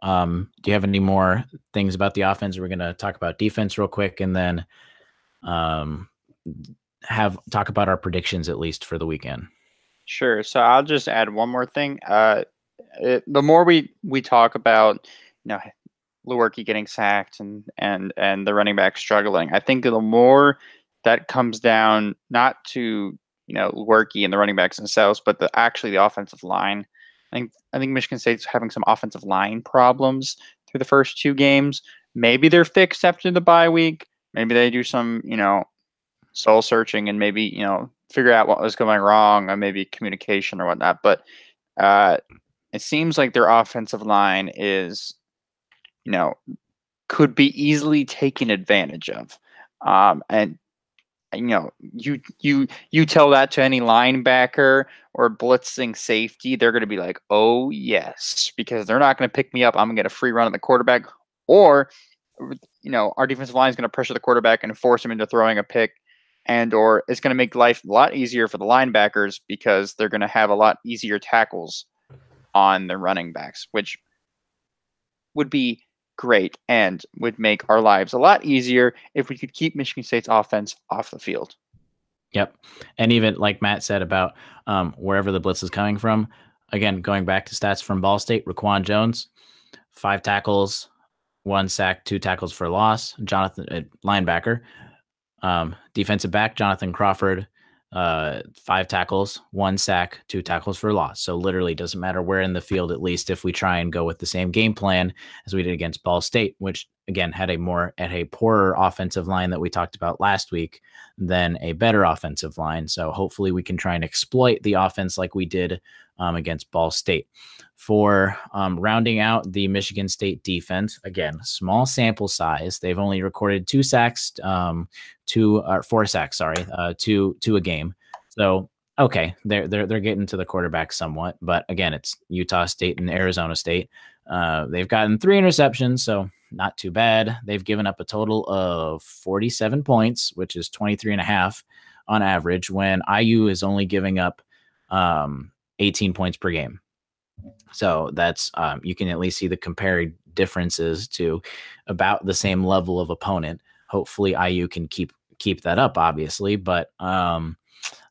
Do you have any more things about the offense? We're going to talk about defense real quick, and then talk about our predictions, at least for the weekend. Sure. So I'll just add one more thing. The more we talk about, Lewerke getting sacked and the running back struggling, I think the more that comes down not to Lewerke and the running backs themselves, but actually the offensive line. I think Michigan State's having some offensive line problems through the first 2 games. Maybe they're fixed after the bye week. Maybe they do some soul searching and maybe figure out what was going wrong, or maybe communication or whatnot. But it seems like their offensive line is could be easily taken advantage of, and you tell that to any linebacker or blitzing safety, they're going to be like, oh yes, because they're not going to pick me up. I'm going to get a free run on the quarterback, or our defensive line is going to pressure the quarterback and force him into throwing a pick, or it's going to make life a lot easier for the linebackers because they're going to have a lot easier tackles on the running backs, which would be great and would make our lives a lot easier if we could keep Michigan State's offense off the field. Yep. And even like Matt said about wherever the blitz is coming from, again, going back to stats from Ball State, Raquan Jones, 5 tackles, 1 sack, 2 tackles for loss. Jonathan, linebacker. Defensive back, Jonathan Crawford, 5 tackles, 1 sack, 2 tackles for loss. So literally doesn't matter where in the field, at least if we try and go with the same game plan as we did against Ball State, which again had a poorer offensive line that we talked about last week than a better offensive line. So hopefully we can try and exploit the offense like we did against Ball State. For rounding out the Michigan State defense, again, small sample size. They've only recorded 4 sacks, two a game. So okay, they're getting to the quarterback somewhat, but again, it's Utah State and Arizona State. They've gotten 3 interceptions, so not too bad. They've given up a total of 47 points, which is 23.5 on average, when IU is only giving up 18 points per game. So that's you can at least see the compared differences to about the same level of opponent. Hopefully IU can keep that up, obviously, but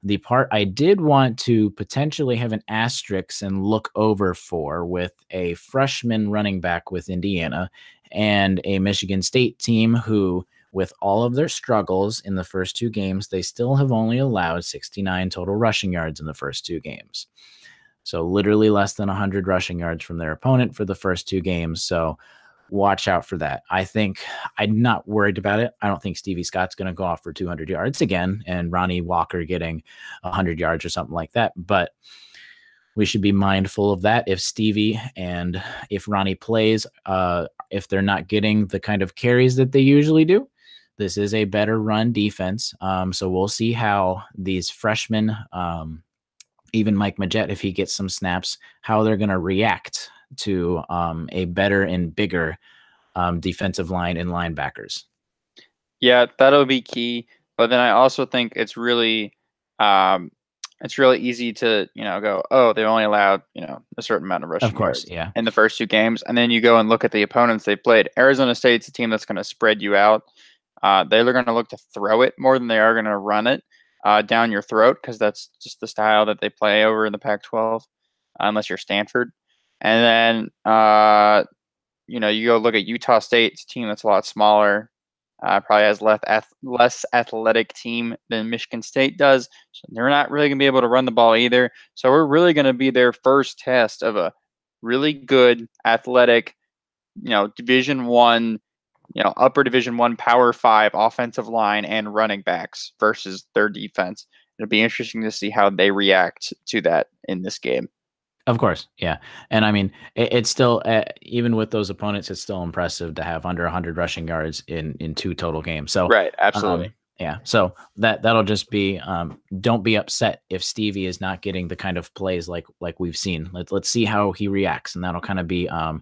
the part I did want to potentially have an asterisk and look over for with a freshman running back with Indiana and a Michigan State team who, with all of their struggles in the first 2 games, they still have only allowed 69 total rushing yards in the first 2 games. So literally less than 100 rushing yards from their opponent for the first 2 games. So watch out for that. I think I'm not worried about it. I don't think Stevie Scott's going to go off for 200 yards again and Ronnie Walker getting 100 yards or something like that. But we should be mindful of that. If Stevie and if Ronnie plays, if they're not getting the kind of carries that they usually do, this is a better run defense. So we'll see how these freshmen, even Mike Majette, if he gets some snaps, how they're going to react to a better and bigger defensive line and linebackers. Yeah, that'll be key. But then I also think it's really easy to, go, oh, they only allowed, a certain amount of rushing Of course, yards yeah. in the first 2 games. And then you go and look at the opponents they played. Arizona State's a team that's going to spread you out. They're going to look to throw it more than they are going to run it down your throat, because that's just the style that they play over in the Pac-12, unless you're Stanford. And then, you go look at Utah State. It's a team that's a lot smaller. Probably has less athletic team than Michigan State does. So they're not really going to be able to run the ball either. So we're really going to be their first test of a really good athletic, Division One, upper Division One Power 5 offensive line and running backs versus their defense. It'll be interesting to see how they react to that in this game. Of course, yeah. And I mean, it's still, even with those opponents, it's still impressive to have under 100 rushing yards in 2 total games. So, Right, absolutely. Yeah. So that'll just be, don't be upset if Stevie is not getting the kind of plays like we've seen. Let's see how he reacts, and that'll kind of be a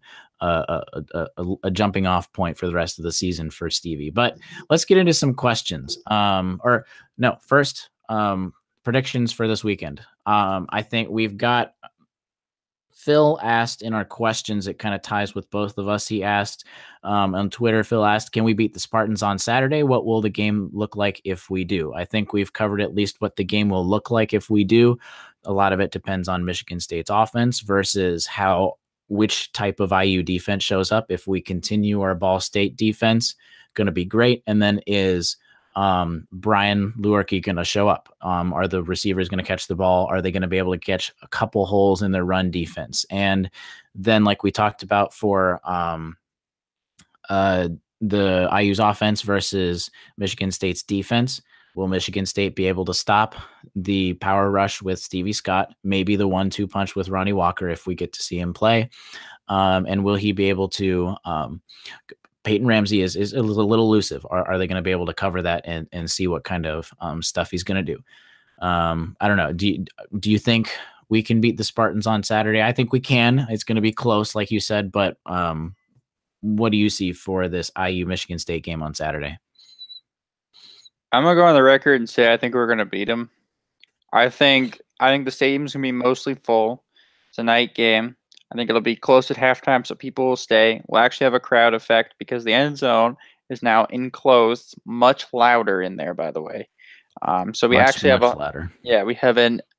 jumping off point for the rest of the season for Stevie. But let's get into some questions. First, predictions for this weekend. I think we've got. Phil asked in our questions, it kind of ties with both of us. He asked on Twitter, Phil asked, can we beat the Spartans on Saturday? What will the game look like if we do? I think we've covered at least what the game will look like if we do. A lot of it depends on Michigan State's offense versus which type of IU defense shows up. If we continue our Ball State defense, going to be great. And then is Brian Lewerke going to show up? Are the receivers going to catch the ball? Are they going to be able to catch a couple holes in their run defense? And then, like we talked about for the IU's offense versus Michigan State's defense, will Michigan State be able to stop the power rush with Stevie Scott? Maybe the 1-2 punch with Ronnie Walker if we get to see him play. And will he be able to Peyton Ramsey is a little elusive. Are they going to be able to cover that and see what kind of stuff he's going to do? I don't know. Do you think we can beat the Spartans on Saturday? I think we can. It's going to be close, like you said. But what do you see for this IU Michigan State game on Saturday? I'm gonna go on the record and say I think we're gonna beat them. I think the stadium's gonna be mostly full. It's a night game. I think it'll be close at halftime, so people will stay. We'll actually have a crowd effect because the end zone is now enclosed, much louder in there, by the way. So we actually have louder. Yeah, we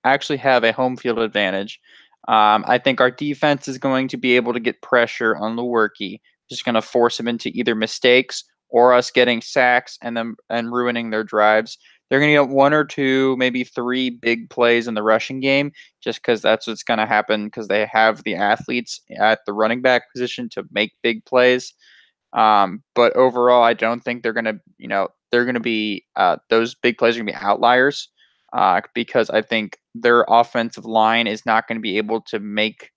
actually have a home field advantage. I think our defense is going to be able to get pressure on Lewerke, just going to force him into either mistakes or us getting sacks and ruining their drives. They're going to get 1 or 2, maybe 3 big plays in the rushing game, just because that's what's going to happen, because they have the athletes at the running back position to make big plays. But overall, I don't think they're going to be those big plays are going to be outliers, because I think their offensive line is not going to be able to make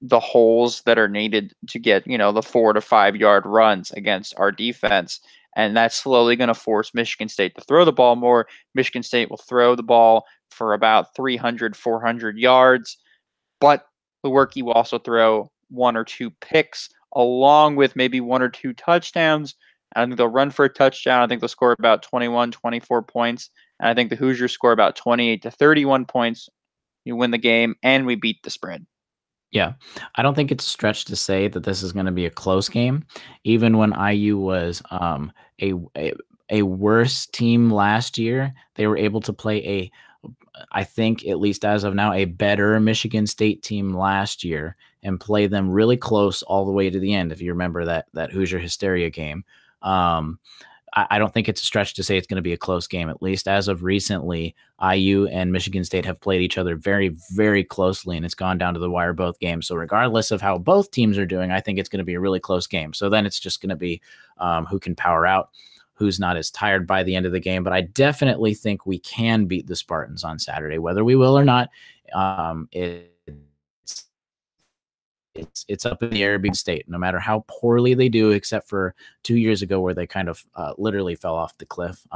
the holes that are needed to get, the 4 to 5 yard runs against our defense. And that's slowly going to force Michigan State to throw the ball more. Michigan State will throw the ball for about 300, 400 yards. But Lewerke will also throw 1 or 2 picks, along with maybe 1 or 2 touchdowns. I think they'll run for a touchdown. I think they'll score about 21, 24 points. And I think the Hoosiers score about 28 to 31 points. You win the game, and we beat the spread. Yeah, I don't think it's a stretch to say that this is going to be a close game. Even when IU was a worse team last year, they were able to play I think at least as of now, a better Michigan State team last year and play them really close all the way to the end. If you remember that Hoosier Hysteria game, I don't think it's a stretch to say it's going to be a close game. At least as of recently, IU and Michigan State have played each other very, very closely, and it's gone down to the wire both games. So regardless of how both teams are doing, I think it's going to be a really close game. So then it's just going to be who can power out, who's not as tired by the end of the game. But I definitely think we can beat the Spartans on Saturday, whether we will or not. It's up in the air, big state, no matter how poorly they do, except for 2 years ago where they kind of literally fell off the cliff.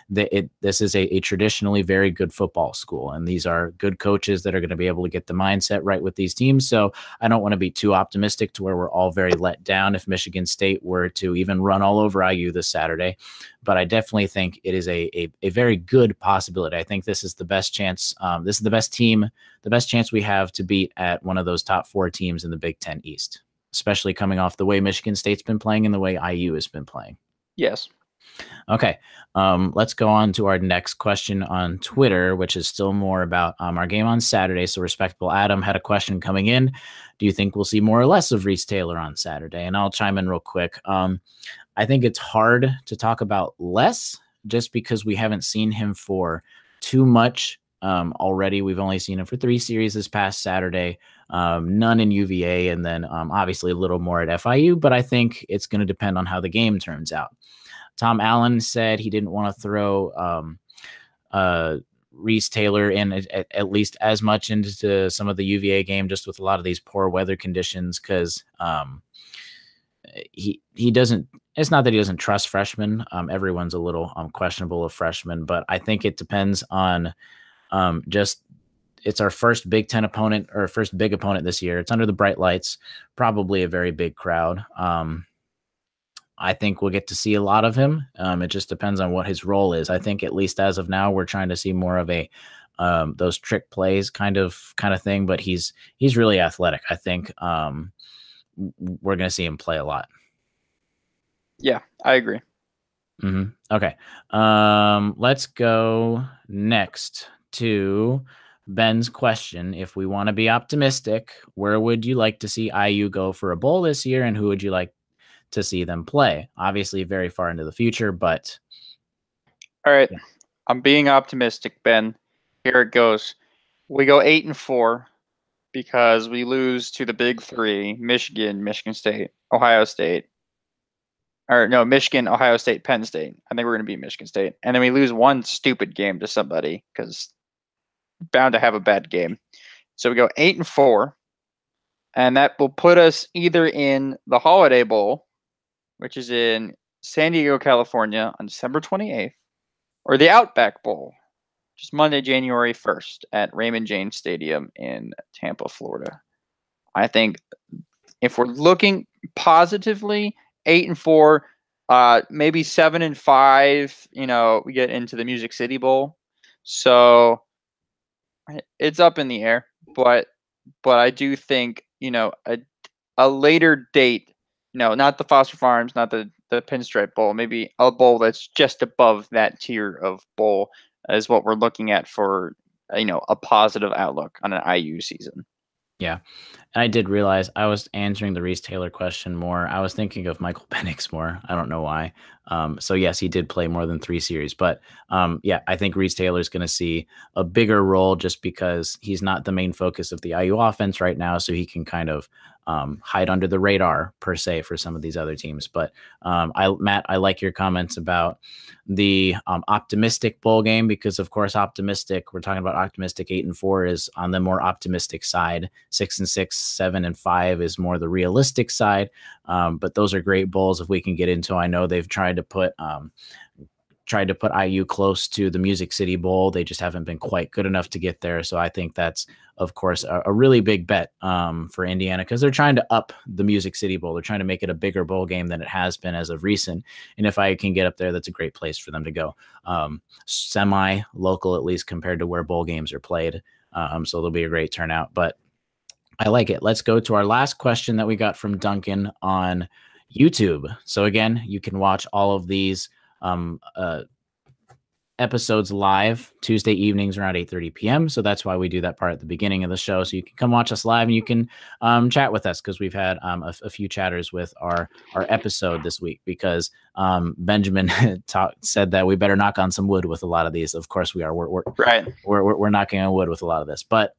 This is a traditionally very good football school, and these are good coaches that are going to be able to get the mindset right with these teams. So I don't want to be too optimistic to where we're all very let down if Michigan State were to even run all over IU this Saturday. But I definitely think it is a very good possibility. I think this is the best chance. This is the best team, the best chance we have to beat at one of those top 4 teams in the Big Ten East, especially coming off the way Michigan State's been playing and the way IU has been playing. Yes. Okay. Let's go on to our next question on Twitter, which is still more about our game on Saturday. So Respectable Adam had a question coming in. Do you think we'll see more or less of Reese Taylor on Saturday? And I'll chime in real quick. I think it's hard to talk about less just because we haven't seen him for too much already. We've only seen him for 3 series this past Saturday, none in UVA, and then obviously a little more at FIU. But I think it's going to depend on how the game turns out. Tom Allen said he didn't want to throw Reese Taylor in at least as much into some of the UVA game, just with a lot of these poor weather conditions, because he doesn't. It's not that he doesn't trust freshmen. Everyone's a little questionable of freshmen, but I think it depends on just it's our first Big Ten opponent or first big opponent this year. It's under the bright lights, probably a very big crowd. I think we'll get to see a lot of him. It just depends on what his role is. I think at least as of now, we're trying to see more of a those trick plays kind of thing. But he's really athletic. I think we're going to see him play a lot. Yeah, I agree. Mm-hmm. Okay. Let's go next to Ben's question. If we want to be optimistic, where would you like to see IU go for a bowl this year, and who would you like to see them play? Obviously, very far into the future, but all right. Yeah. I'm being optimistic, Ben. Here it goes. We go 8-4 because we lose to the big 3: Michigan, Michigan State, Ohio State. Or no, Michigan, Ohio State, Penn State. I think we're going to beat Michigan State. And then we lose one stupid game to somebody because bound to have a bad game. So we go 8-4. And that will put us either in the Holiday Bowl, which is in San Diego, California on December 28th, or the Outback Bowl, which is Monday, January 1st at Raymond James Stadium in Tampa, Florida. I think if we're looking positively, 8-4, maybe 7-5. We get into the Music City Bowl, so it's up in the air. But I do think a later date, not the Foster Farms, not the Pinstripe Bowl, maybe a bowl that's just above that tier of bowl is what we're looking at for a positive outlook on an IU season. Yeah. And I did realize I was answering the Reese Taylor question more. I was thinking of Michael Penix more. I don't know why. So yes, he did play more than 3 series, but yeah, I think Reese Taylor is going to see a bigger role just because he's not the main focus of the IU offense right now. So he can kind of hide under the radar per se for some of these other teams. But Matt, I like your comments about the optimistic bowl game, because of course, we're talking about optimistic. 8-4 is on the more optimistic side. 6-6, 7-5 is more the realistic side. But those are great bowls if we can get into. I know they've tried to put IU close to the Music City Bowl. They just haven't been quite good enough to get there. So I think that's, of course, a really big bet for Indiana, because they're trying to up the Music City Bowl. They're trying to make it a bigger bowl game than it has been as of recent. And if IU can get up there, that's a great place for them to go. Semi-local, at least, compared to where bowl games are played. So there'll be a great turnout. But I like it. Let's go to our last question that we got from Duncan on YouTube. So again, you can watch all of these episodes live Tuesday evenings around 8:30 p.m. So that's why we do that part at the beginning of the show. So you can come watch us live and you can chat with us because we've had a few chatters with our episode this week because Benjamin said that we better knock on some wood with a lot of these. Of course we are. Right. We're knocking on wood with a lot of this, but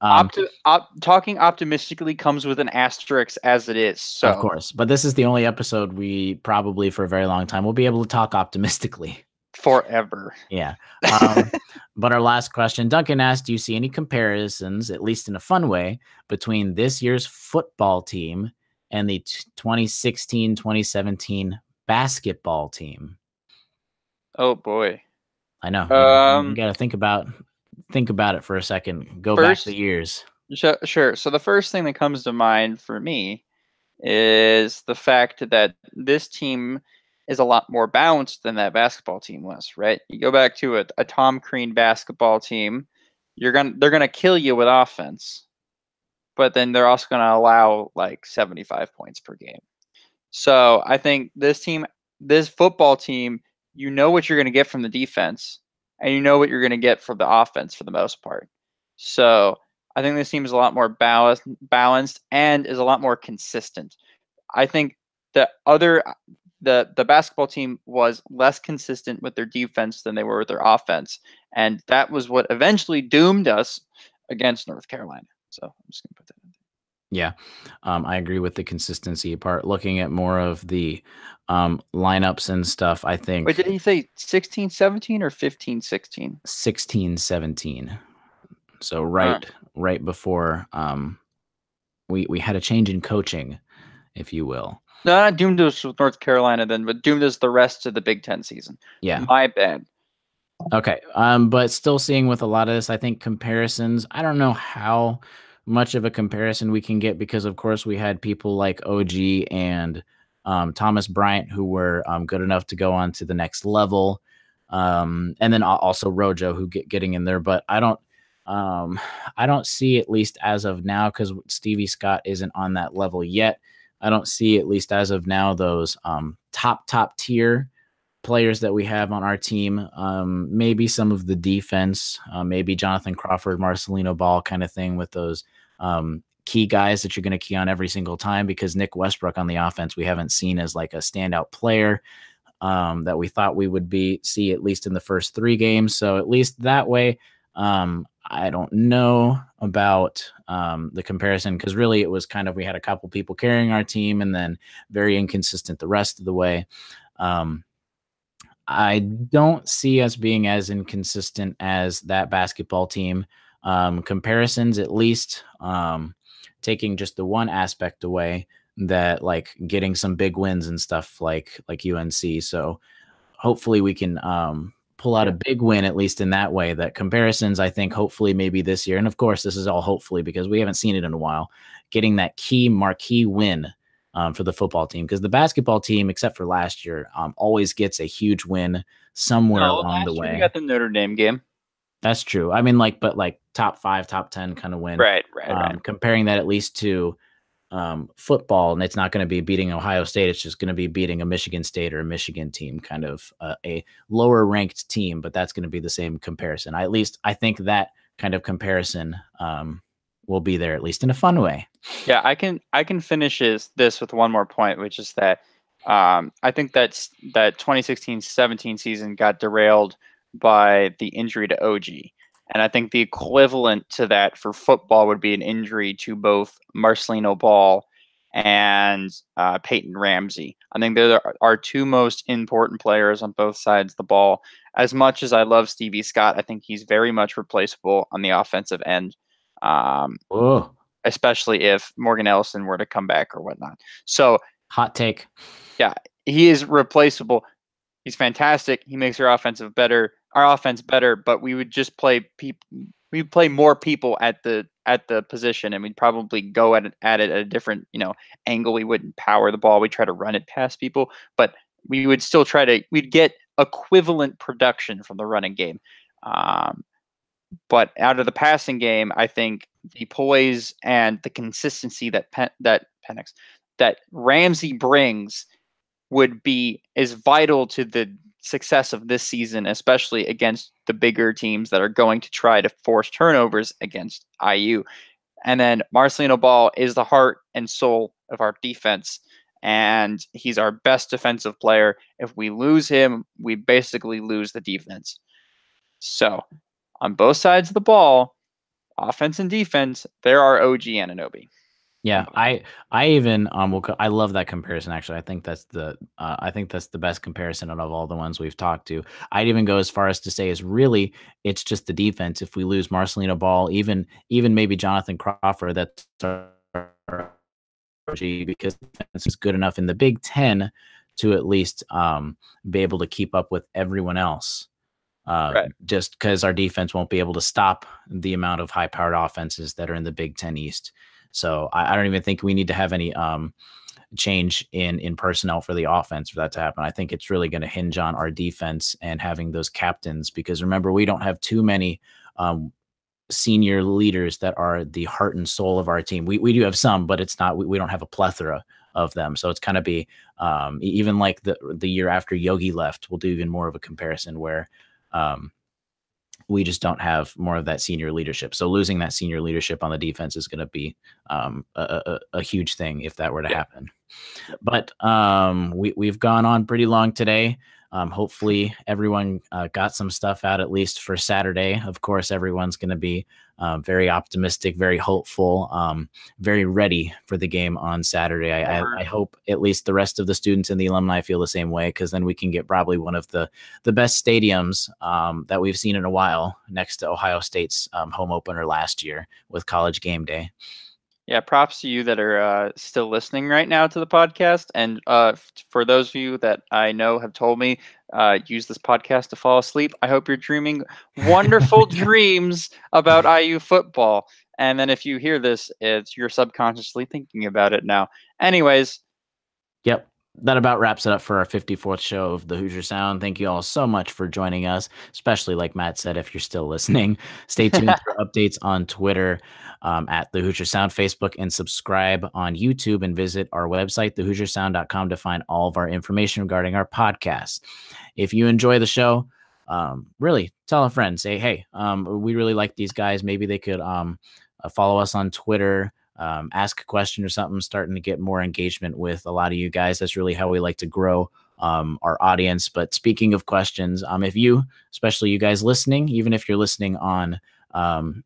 talking optimistically comes with an asterisk as it is. So of course, but this is the only episode we probably for a very long time will be able to talk optimistically. Forever. Yeah. But our last question, Duncan asked, do you see any comparisons, at least in a fun way, between this year's football team and the 2016-2017 basketball team? Oh boy. I know. You got to think about it for a second. Go back the years. Sure. So the first thing that comes to mind for me is the fact that this team is a lot more balanced than that basketball team was, right? You go back to a Tom Crean basketball team, they're gonna kill you with offense, but then they're also gonna allow like 75 points per game. So I think this football team, you know what you're gonna get from the defense, and you know what you're gonna get from the offense for the most part. So I think this team is a lot more balanced and is a lot more consistent. I think the basketball team was less consistent with their defense than they were with their offense, and that was what eventually doomed us against North Carolina. So I'm just gonna put that in there. Yeah, I agree with the consistency part. Looking at more of the lineups and stuff, I think. Wait, did he say 16-17 or 15-16? 16-17. So right before we had a change in coaching, if you will. No, not doomed us with North Carolina then, but doomed us the rest of the Big Ten season. Yeah. My bad. Okay. But still seeing with a lot of this, I think comparisons, I don't know how much of a comparison we can get because of course we had people like OG and Thomas Bryant who were good enough to go on to the next level. And then also Rojo who getting in there, but I don't see, at least as of now, because Stevie Scott isn't on that level yet. I don't see, at least as of now, those top tier players that we have on our team. Maybe some of the defense, maybe Jonathan Crawford, Marcelino Ball kind of thing with those key guys that you're going to key on every single time, because Nick Westbrook on the offense we haven't seen as like a standout player that we thought we would see at least in the first 3 games. So at least that way, I don't know about the comparison because really it was kind of we had a couple people carrying our team and then very inconsistent the rest of the way. I don't see us being as inconsistent as that basketball team. Comparisons, at least taking just the one aspect away, that like getting some big wins and stuff like UNC. So hopefully we can pull out a big win, at least in that way. That comparisons, I think, hopefully maybe this year, and of course this is all hopefully because we haven't seen it in a while, getting that key marquee win for the football team, because the basketball team, except for last year, always gets a huge win somewhere along the way. We got the Notre Dame game. That's true. I mean, but top 5, top 10 kind of win. Right. Comparing that at least to football, and it's not going to be beating Ohio State. It's just going to be beating a Michigan State or a Michigan team, kind of a lower ranked team, but that's going to be the same comparison. At least I think that kind of comparison will be there, at least in a fun way. Yeah, I can finish this with one more point, which is that I think that 2016-17 season got derailed by the injury to OG. And I think the equivalent to that for football would be an injury to both Marcelino Ball and Peyton Ramsey. I think they're our 2 most important players on both sides of the ball. As much as I love Stevie Scott, I think he's very much replaceable on the offensive end, especially if Morgan Ellison were to come back or whatnot. So, hot take. Yeah, he is replaceable. He's fantastic. He makes our offense better, but we would just play more people at the position, and we'd probably go at it at a different, angle. We wouldn't power the ball. We'd try to run it past people, but we would still we'd get equivalent production from the running game. But out of the passing game, I think the poise and the consistency that Ramsey brings is vital to the success of this season, especially against the bigger teams that are going to try to force turnovers against IU. And then Marcelino Ball is the heart and soul of our defense, and he's our best defensive player. If we lose him, we basically lose the defense. So, on both sides of the ball, offense and defense, there are OG Anunoby. Yeah, I even I love that comparison. Actually, I think that's the best comparison out of all the ones we've talked to. I'd even go as far as to say is really it's just the defense. If we lose Marcelino Ball, even maybe Jonathan Crawford, that's our OG, because defense is good enough in the Big Ten to at least be able to keep up with everyone else. Right. Just because our defense won't be able to stop the amount of high-powered offenses that are in the Big Ten East. So I don't even think we need to have any change in personnel for the offense for that to happen. I think it's really going to hinge on our defense and having those captains, because remember, we don't have too many senior leaders that are the heart and soul of our team. We do have some, but it's not, we don't have a plethora of them. So it's kind of be even like the year after Yogi left, we'll do even more of a comparison where we just don't have more of that senior leadership. So losing that senior leadership on the defense is going to be a huge thing if that were to happen. But we've gone on pretty long today. Hopefully everyone got some stuff out, at least for Saturday. Of course, everyone's going to be very optimistic, very hopeful, very ready for the game on Saturday. I hope at least the rest of the students and the alumni feel the same way, because then we can get probably one of the best stadiums that we've seen in a while, next to Ohio State's home opener last year with College Game Day. Yeah, props to you that are still listening right now to the podcast. And for those of you that I know have told me use this podcast to fall asleep, I hope you're dreaming wonderful dreams about IU football. And then if you hear this, you're subconsciously thinking about it now. Anyways. Yep. That about wraps it up for our 54th show of the Hoosier Sound. Thank you all so much for joining us, especially like Matt said, if you're still listening. Stay tuned for updates on Twitter at the Hoosier Sound, Facebook, and subscribe on YouTube, and visit our website, thehoosiersound.com, to find all of our information regarding our podcast. If you enjoy the show, really tell a friend, say, hey, we really like these guys. Maybe they could follow us on Twitter. Ask a question or something, starting to get more engagement with a lot of you guys. That's really how we like to grow our audience. But speaking of questions, if you, especially you guys listening, even if you're listening on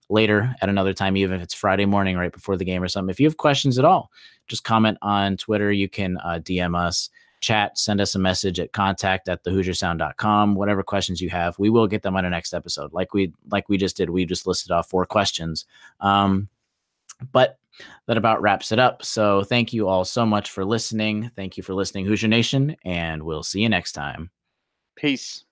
later at another time, even if it's Friday morning right before the game or something, if you have questions at all, just comment on Twitter. You can DM us, chat, send us a message at contact@thehoosiersound.com. Whatever questions you have, we will get them on our next episode. Like we just did. We just listed off 4 questions. But that about wraps it up. So thank you all so much for listening. Thank you for listening, Hoosier Nation, and we'll see you next time. Peace.